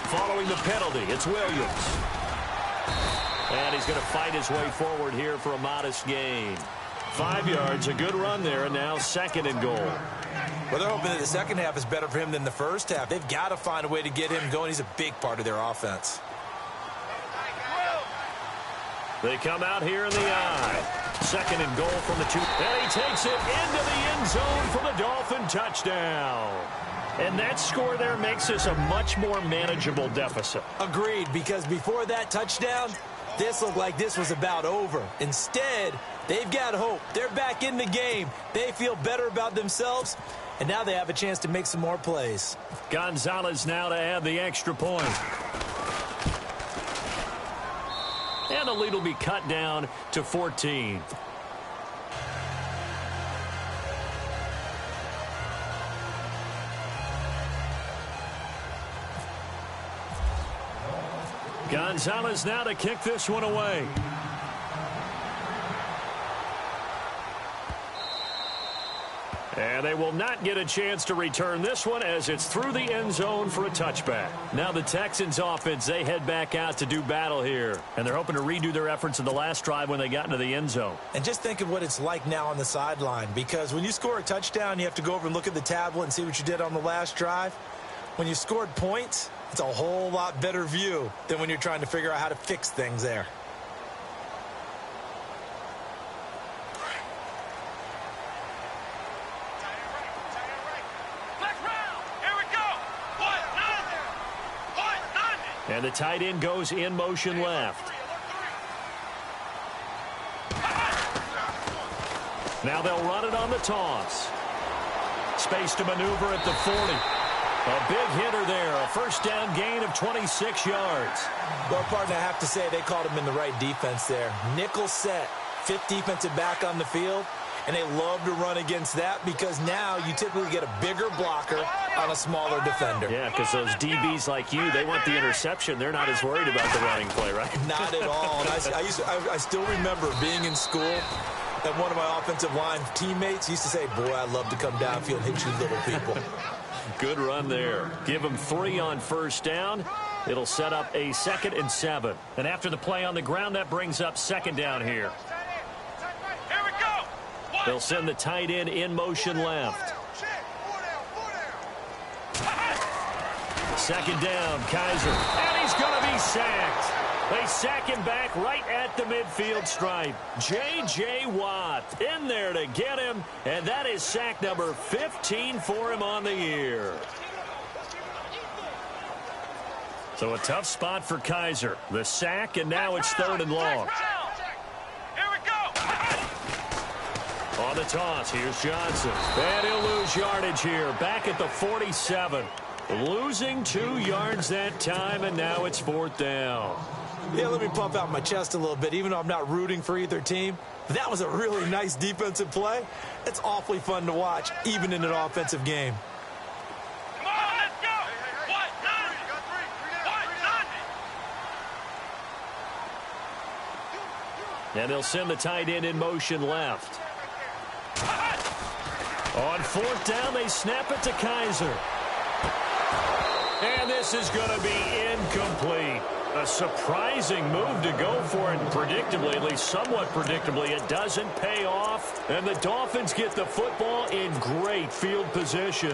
Following the penalty, it's Williams. And he's going to fight his way forward here for a modest gain. 5 yards, a good run there, and now second and goal. Well, they're hoping that the second half is better for him than the first half. They've got to find a way to get him going. He's a big part of their offense. They come out here in the eye. Second and goal from the 2. And he takes it into the end zone for the Dolphin touchdown. And that score there makes this a much more manageable deficit. Agreed, because before that touchdown, this looked like this was about over. Instead, they've got hope. They're back in the game. They feel better about themselves, and now they have a chance to make some more plays. Gonzalez now to add the extra point. And the lead will be cut down to 14. Gonzalez now to kick this one away. And they will not get a chance to return this one as it's through the end zone for a touchback. Now the Texans offense, they head back out to do battle here. And they're hoping to redo their efforts in the last drive when they got into the end zone. And just think of what it's like now on the sideline, because when you score a touchdown, you have to go over and look at the tablet and see what you did on the last drive. When you scored points, it's a whole lot better view than when you're trying to figure out how to fix things there. And the tight end goes in motion left. Now they'll run it on the toss. Space to maneuver at the 40. A big hitter there. A first down gain of 26 yards. Well, partner, I have to say they called him in the right defense there. Nickel set. 5th defensive back on the field. And they love to run against that because now you typically get a bigger blocker on a smaller defender. Yeah, because those DBs like you, they want the interception. They're not as worried about the running play, right? Not at all. And I still remember being in school, and one of my offensive line teammates used to say, boy, I'd love to come downfield and hit you little people. Good run there. Give them 3 on first down. It'll set up a 2nd and 7. And after the play on the ground, that brings up second down here. They'll send the tight end in motion left. Second down, Kaiser. And he's going to be sacked. They sack him back right at the midfield stripe. J.J. Watt in there to get him, and that is sack number 15 for him on the year. So a tough spot for Kaiser. The sack, and now it's 3rd and long. Here we go. On the toss, here's Johnson. And he'll lose yardage here, back at the 47. Losing 2 yards that time, and now it's 4th down. Yeah, let me pump out my chest a little bit, even though I'm not rooting for either team. That was a really nice defensive play. It's awfully fun to watch, even in an offensive game. Come on, let's go. What? None. What? None. And they'll send the tight end in motion left. On 4th down, they snap it to Kaiser. And this is going to be incomplete. A surprising move to go for it, and predictably, at least somewhat predictably, it doesn't pay off. And the Dolphins get the football in great field position.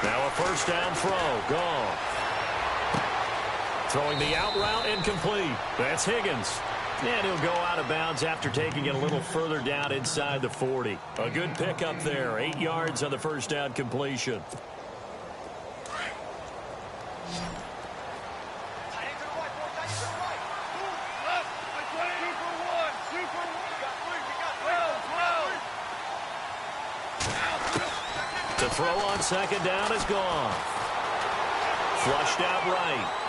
Now a 1st down throw. Gone. Throwing the out route, incomplete. That's Higgins. And he'll go out of bounds after taking it a little further down inside the 40. A good pickup there. 8 yards on the 1st down completion. The throw on 2nd down is gone. Flushed out right.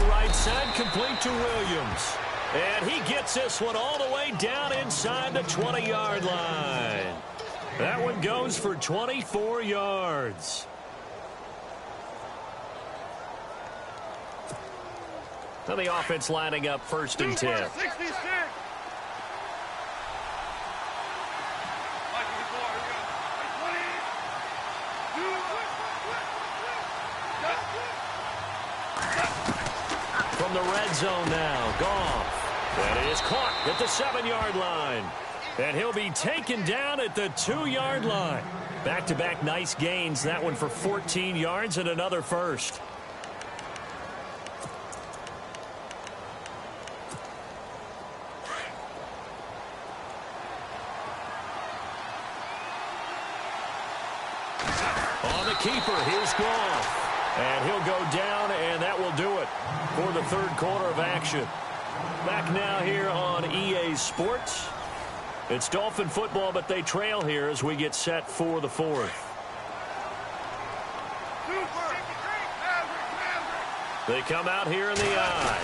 Right side complete to Williams. And he gets this one all the way down inside the 20-yard line. That one goes for 24 yards. Now the offense lining up 1st and 10. 66. From the red zone now, Goff. That is caught at the 7-yard line. And he'll be taken down at the 2-yard line. Back-to-back nice gains. That one for 14 yards and another first. On the keeper, here's Goff. And he'll go down, and that will do it for the 3rd quarter of action. Back now here on EA Sports. It's Dolphin football, but they trail here as we get set for the 4th. They come out here in the eye.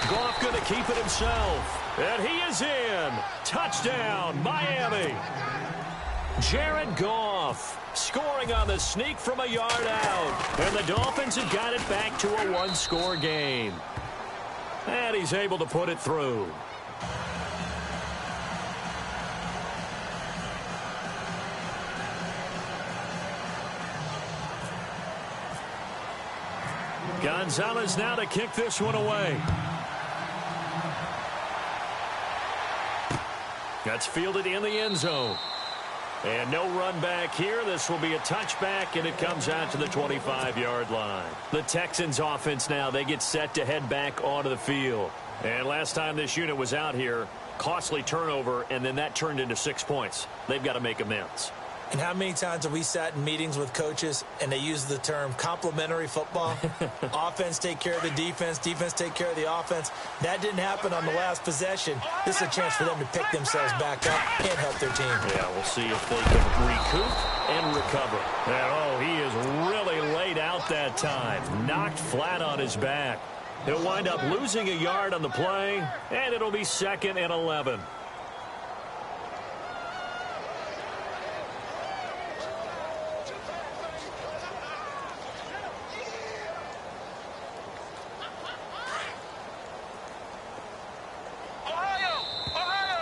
Goff going to keep it himself. And he is in. Touchdown, Miami. Jared Goff scoring on the sneak from a yard out. And the Dolphins have got it back to a 1-score game. And he's able to put it through. Gonzalez now to kick this one away. That's fielded in the end zone. And no run back here. This will be a touchback, and it comes out to the 25-yard line. The Texans offense now, they get set to head back onto the field. And last time this unit was out here, costly turnover, and then that turned into 6 points. They've got to make amends. And how many times have we sat in meetings with coaches and they use the term complementary football? Offense take care of the defense, defense take care of the offense. That didn't happen on the last possession. This is a chance for them to pick themselves back up and help their team. Yeah, we'll see if they can recoup and recover. And, oh, he is really laid out that time. Knocked flat on his back. He'll wind up losing a yard on the play, and it'll be 2nd and 11.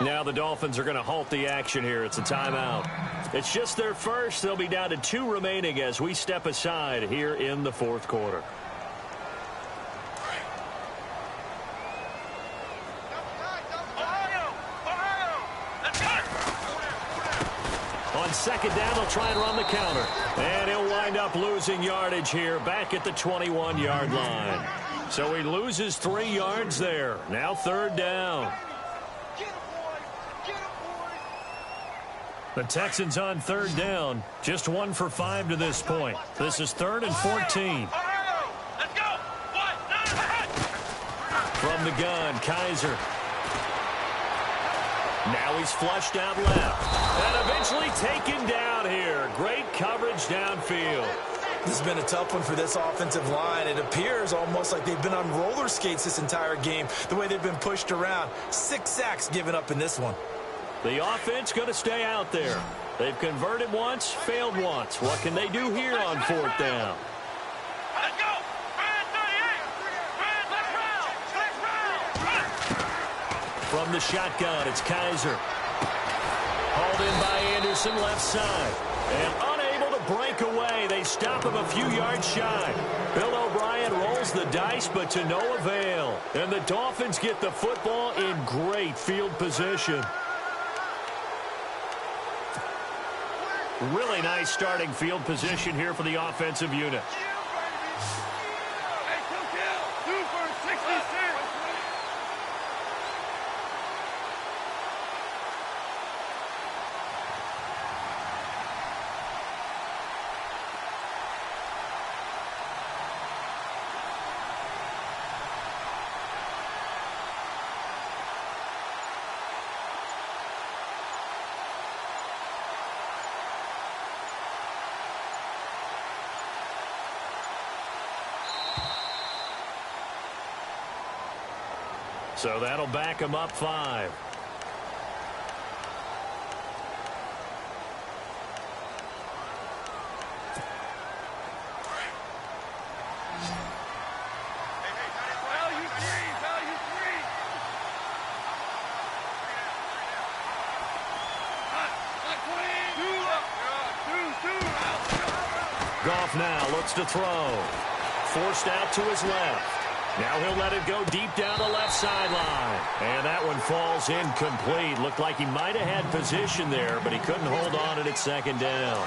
Now the Dolphins are going to halt the action here. It's a timeout. It's just their first. They'll be down to 2 remaining as we step aside here in the fourth quarter. On second down, they'll try and run the counter. And he'll wind up losing yardage here back at the 21-yard line. So he loses 3 yards there. Now third down. The Texans on third down. Just 1 for 5 to this point. This is 3rd and 14. From the gun, Kaiser. Now he's flushed out left. And eventually taken down here. Great coverage downfield. This has been a tough one for this offensive line. It appears almost like they've been on roller skates this entire game, the way they've been pushed around. 6 sacks given up in this one. The offense going to stay out there. They've converted once, failed once. What can they do here on 4th down? From the shotgun, it's Kaiser. Hauled in by Anderson, left side. And unable to break away. They stop him a few yards shy. Bill O'Brien rolls the dice, but to no avail. And the Dolphins get the football in great field position. Really nice starting field position here for the offensive unit. So that'll back him up 5. Goff now looks to throw. Forced out to his left. Now he'll let it go deep down the left sideline. And that one falls incomplete. Looked like he might have had position there, but he couldn't hold on at 2nd down.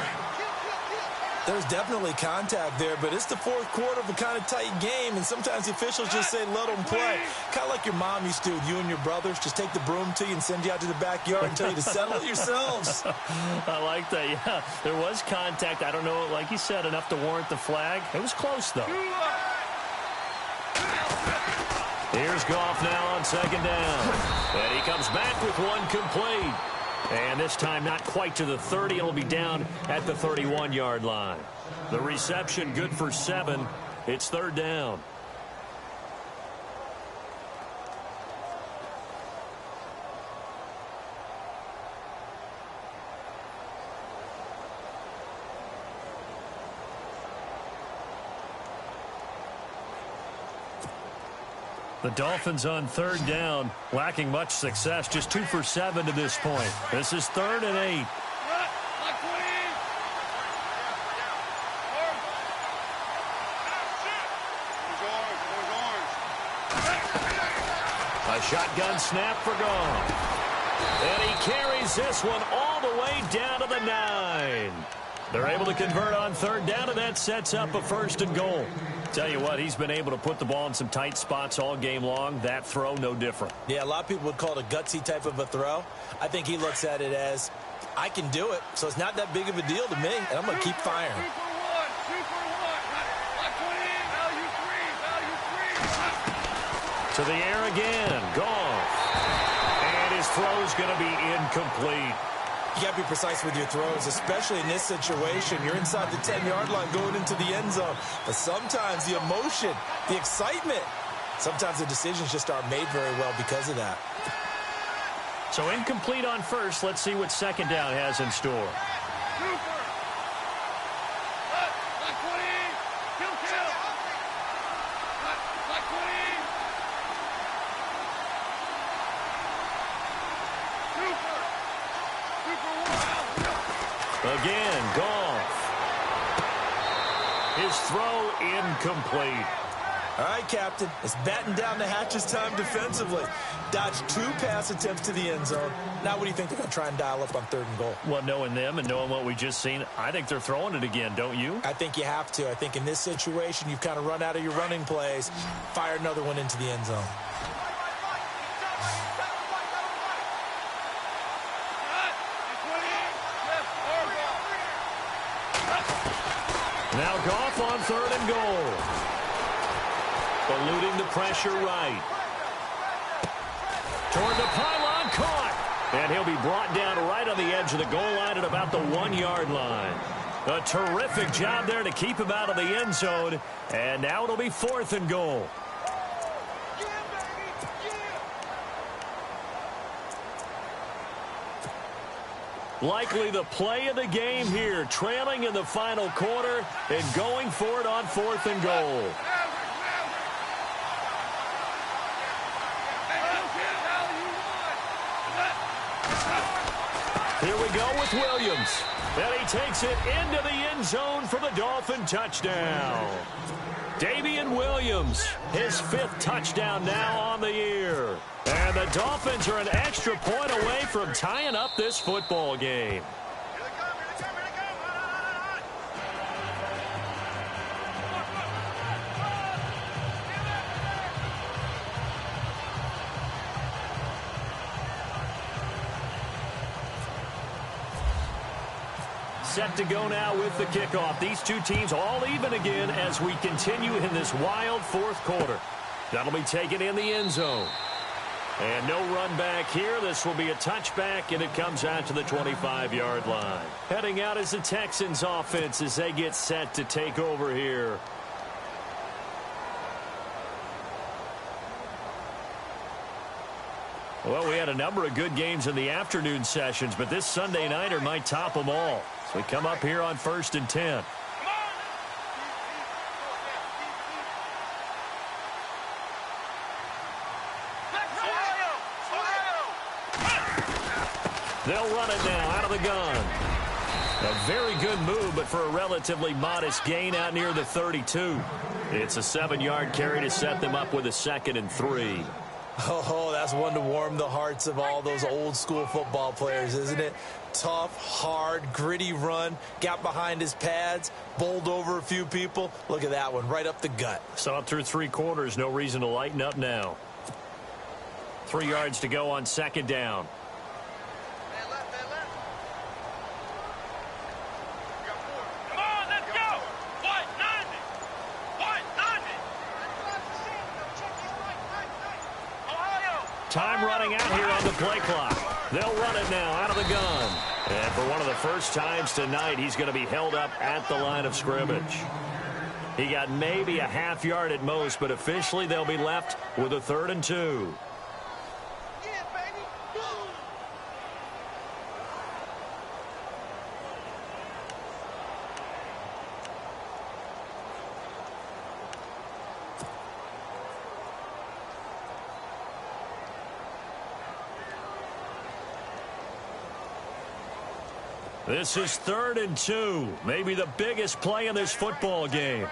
There's definitely contact there, but it's the fourth quarter of a kind of tight game, and sometimes the officials just say, let them play. Kind of like your mom used to with you and your brothers. Just take the broom to you and send you out to the backyard and tell you to settle it yourselves. I like that, yeah. There was contact. I don't know, like you said, enough to warrant the flag. It was close, though. Here's Goff now on 2nd down. And he comes back with one complete. And this time not quite to the 30. It'll be down at the 31-yard line. The reception good for 7. It's 3rd down. The Dolphins on 3rd down, lacking much success, just 2 for 7 to this point. This is 3rd and 8. A shotgun snap for Goff. And he carries this one all the way down to the 9. They're able to convert on 3rd down, and that sets up a 1st and goal. Tell you what, he's been able to put the ball in some tight spots all game long. That throw, no different. Yeah, a lot of people would call it a gutsy type of a throw. I think he looks at it as, I can do it, so it's not that big of a deal to me, and I'm going to keep firing. To the air again, Goff. And his throw's going to be incomplete. You got to be precise with your throws, especially in this situation. You're inside the 10-yard line going into the end zone. But sometimes the emotion, the excitement, sometimes the decisions just aren't made very well because of that. So incomplete on 1st. Let's see what 2nd down has in store. Again, Goff. His throw incomplete. All right, Captain. It's batten down the hatches time defensively. Dodged 2 pass attempts to the end zone. Now what do you think they're going to try and dial up on 3rd and goal? Well, knowing them and knowing what we just seen, I think they're throwing it again, don't you? I think you have to. I think in this situation, you've kind of run out of your running plays. Fire another one into the end zone. Now Goff on 3rd and goal. Eluding the pressure right. Toward the pylon, caught. And he'll be brought down right on the edge of the goal line at about the 1-yard line. A terrific job there to keep him out of the end zone. And now it'll be 4th and goal. Likely the play of the game here, trailing in the final quarter and going for it on 4th and goal. Here we go with Williams. And he takes it into the end zone for the Dolphin touchdown. Damian Williams, his 5th touchdown now on the year. And the Dolphins are an extra point away from tying up this football game. Set to go now with the kickoff. These two teams all even again as we continue in this wild 4th quarter. That'll be taken in the end zone. And no run back here. This will be a touchback, and it comes out to the 25-yard line. Heading out is the Texans offense as they get set to take over here. Well, we had a number of good games in the afternoon sessions, but this Sunday nighter might top them all. So we come up here on 1st and 10. They'll run it now out of the gun. A very good move, but for a relatively modest gain out near the 32. It's a 7-yard carry to set them up with a 2nd and 3. Oh, that's one to warm the hearts of all those old-school football players, isn't it? Tough, hard, gritty run. Got behind his pads, bowled over a few people. Look at that one, right up the gut. Saw it through 3 quarters. No reason to lighten up now. 3 yards to go on 2nd down. Time running out here on the play clock. They'll run it now out of the gun. And for one of the first times tonight, he's going to be held up at the line of scrimmage. He got maybe a half yard at most, but officially they'll be left with a 3rd and 2. This is 3rd and 2. Maybe the biggest play in this football game.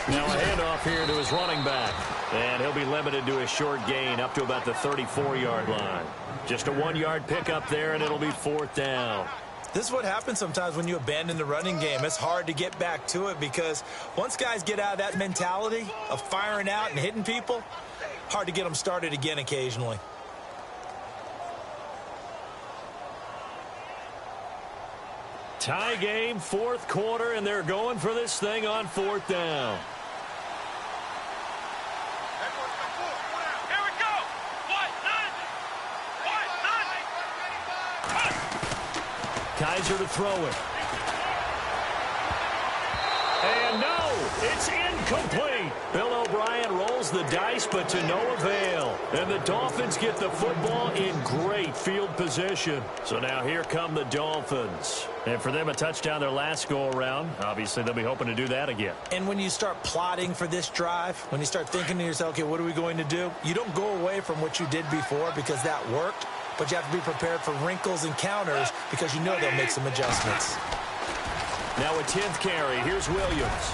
Now a handoff here to his running back. And he'll be limited to a short gain up to about the 34-yard line. Just a 1-yard pickup there, and it'll be 4th down. This is what happens sometimes when you abandon the running game. It's hard to get back to it because once guys get out of that mentality of firing out and hitting people, hard to get them started again occasionally. Tie game, 4th quarter, and they're going for this thing on 4th down. Kaiser to throw it. And no, It's incomplete. Bill O'Brien rolls the dice, but to no avail. And the Dolphins get the football in great field position. So now here come the Dolphins. And for them, a touchdown their last go-around. Obviously, they'll be hoping to do that again. And when you start plotting for this drive, when you start thinking to yourself, okay, what are we going to do? You don't go away from what you did before because that worked, but you have to be prepared for wrinkles and counters because you know they'll make some adjustments. Now a 10th carry. Here's Williams.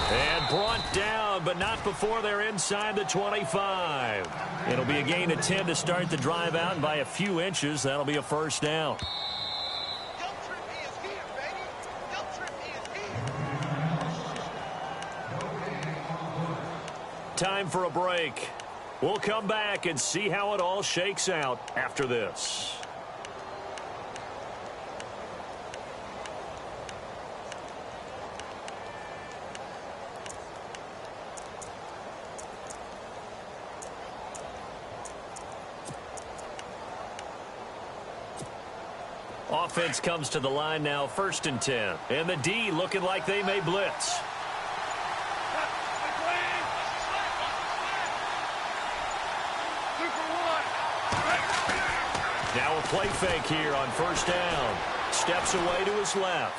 And brought down, but not before they're inside the 25. It'll be a gain of 10 to start the drive out, and by a few inches, that'll be a first down. Time for a break. We'll come back and see how it all shakes out after this. Offense comes to the line now, 1st and 10. And the D looking like they may blitz. Now a play fake here on 1st down. Steps away to his left.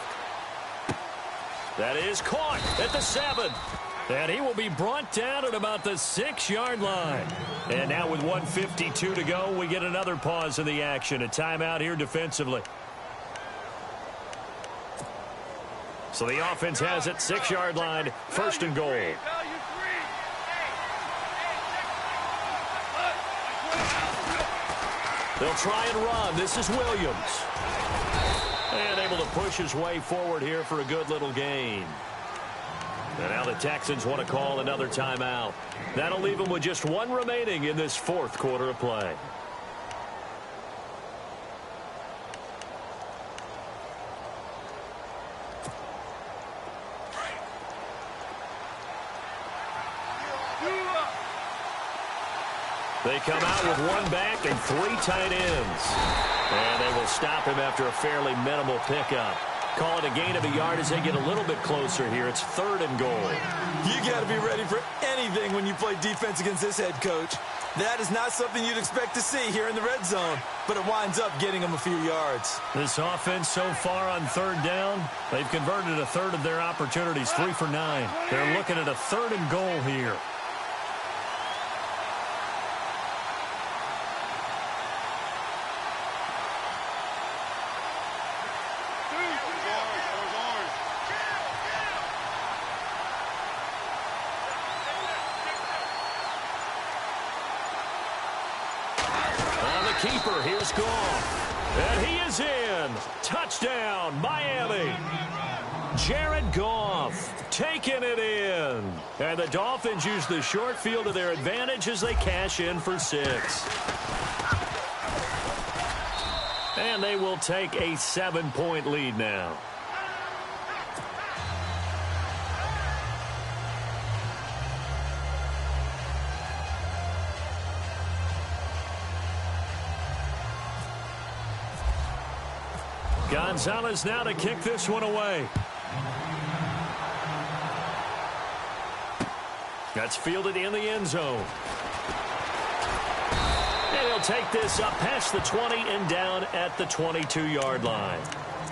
That is caught at the 7. And he will be brought down at about the 6-yard line. And now with 1:52 to go, we get another pause in the action. A timeout here defensively. So the offense has it, 6-yard line, 1st and goal. They'll try and run. This is Williams. And able to push his way forward here for a good little gain. And now the Texans want to call another timeout. That'll leave them with just 1 remaining in this 4th quarter of play. They come out with 1 back and 3 tight ends. And they will stop him after a fairly minimal pickup. Call it a gain of a yard as they get a little bit closer here. It's 3rd and goal. You got to be ready for anything when you play defense against this head coach. That is not something you'd expect to see here in the red zone, but it winds up getting them a few yards. This offense so far on 3rd down, they've converted a third of their opportunities, 3 for 9. They're looking at a 3rd and goal here. Keeper, here's Goff. And he is in. Touchdown, Miami. Jared Goff taking it in. And the Dolphins use the short field to their advantage as they cash in for 6. And they will take a 7-point lead now. Gonzalez now to kick this one away. That's fielded in the end zone. And he'll take this up past the 20 and down at the 22-yard line.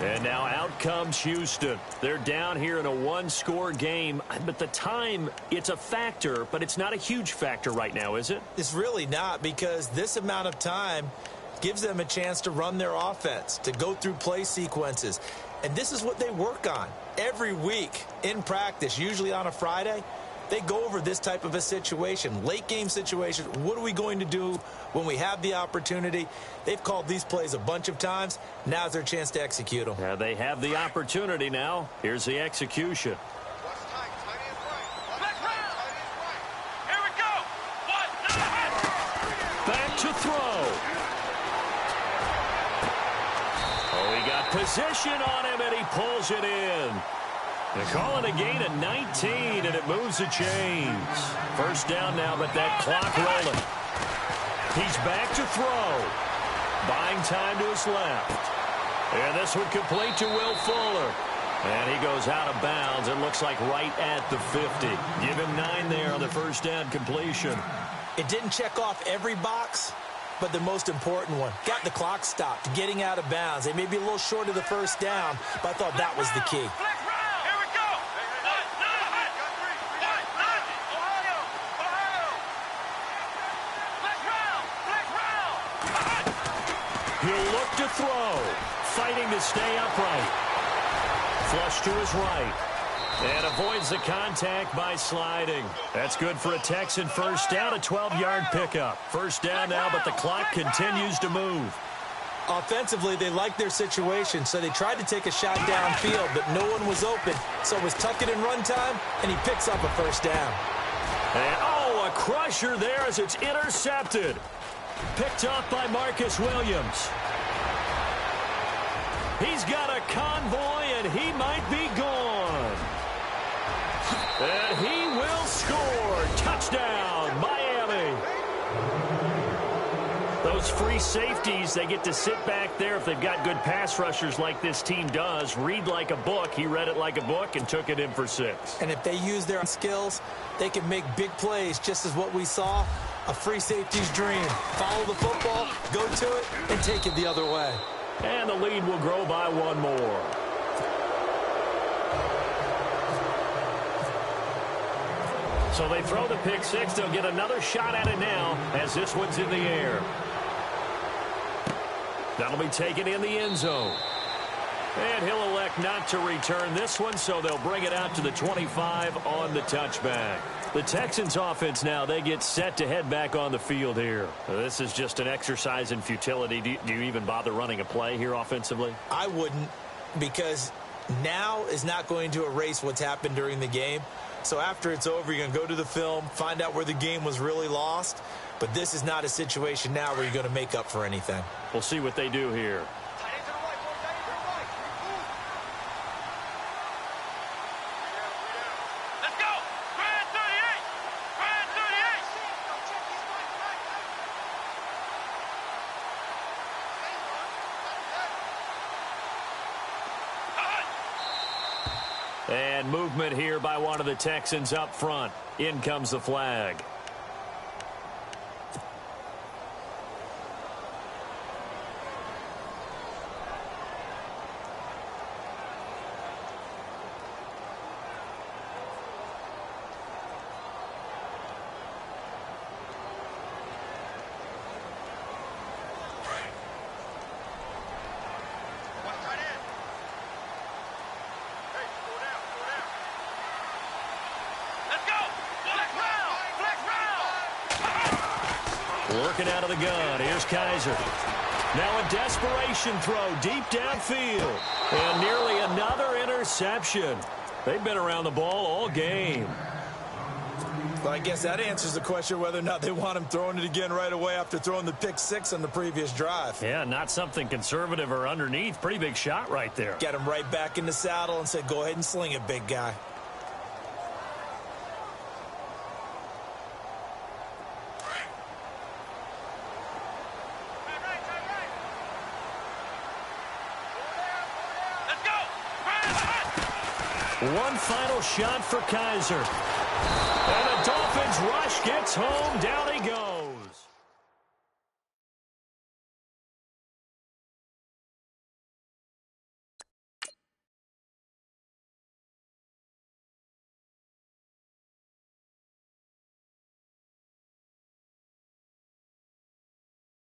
And now out comes Houston. They're down here in a 1-score game. But the time, it's a factor, but it's not a huge factor right now, is it? It's really not, because this amount of time gives them a chance to run their offense, to go through play sequences. And this is what they work on every week in practice, usually on a Friday. They go over this type of a situation, late game situation. What are we going to do when we have the opportunity? They've called these plays a bunch of times. Now's their chance to execute them. Yeah, they have the opportunity now. Here's the execution. Back to throw. Position on him, and he pulls it in. They call it a gain of 19, and it moves the chains. 1st down now, but that clock rolling. He's back to throw. Buying time to his left. And this one complete to Will Fuller. And he goes out of bounds. It looks like right at the 50. Give him 9 there on the first down completion. It didn't check off every box, but the most important one. Got the clock stopped, getting out of bounds. They may be a little short of the first down, but I thought that was the key. He'll look to throw. Fighting to stay upright. Flush to his right. And avoids the contact by sliding. That's good for a Texan first down, a 12-yard pickup. First down now, but the clock continues to move. Offensively, they liked their situation, so they tried to take a shot downfield, but no one was open. So it was tuck it in run time, and he picks up a first down. And, a crusher there as it's intercepted. Picked off by Marcus Williams. He's got a convoy, and he might be gone. And he will score. Touchdown, Miami. Those free safeties, they get to sit back there if they've got good pass rushers like this team does. Read like a book. He read it like a book and took it in for 6. And if they use their skills, they can make big plays, just as what we saw. A free safety's dream. Follow the football, go to it, and take it the other way. And the lead will grow by 1 more. So they throw the pick 6. They'll get another shot at it now as this one's in the air. That'll be taken in the end zone. And he'll elect not to return this one, so they'll bring it out to the 25 on the touchback. The Texans offense now, they get set to head back on the field here. This is just an exercise in futility. Do you even bother running a play here offensively? I wouldn't, because now is not going to erase what's happened during the game. So after it's over, you're going to go to the film, find out where the game was really lost. But this is not a situation now where you're going to make up for anything. We'll see what they do here. And movement here by one of the Texans up front. In comes the flag. Working out of the gun. Here's Kaiser. Now a desperation throw deep downfield. And nearly another interception. They've been around the ball all game. Well, I guess that answers the question whether or not they want him throwing it again right away after throwing the pick 6 on the previous drive. Yeah, not something conservative or underneath. Pretty big shot right there. Got him right back in the saddle and said, go ahead and sling it, big guy. One final shot for Kaiser. And the Dolphins rush gets home. Down he goes.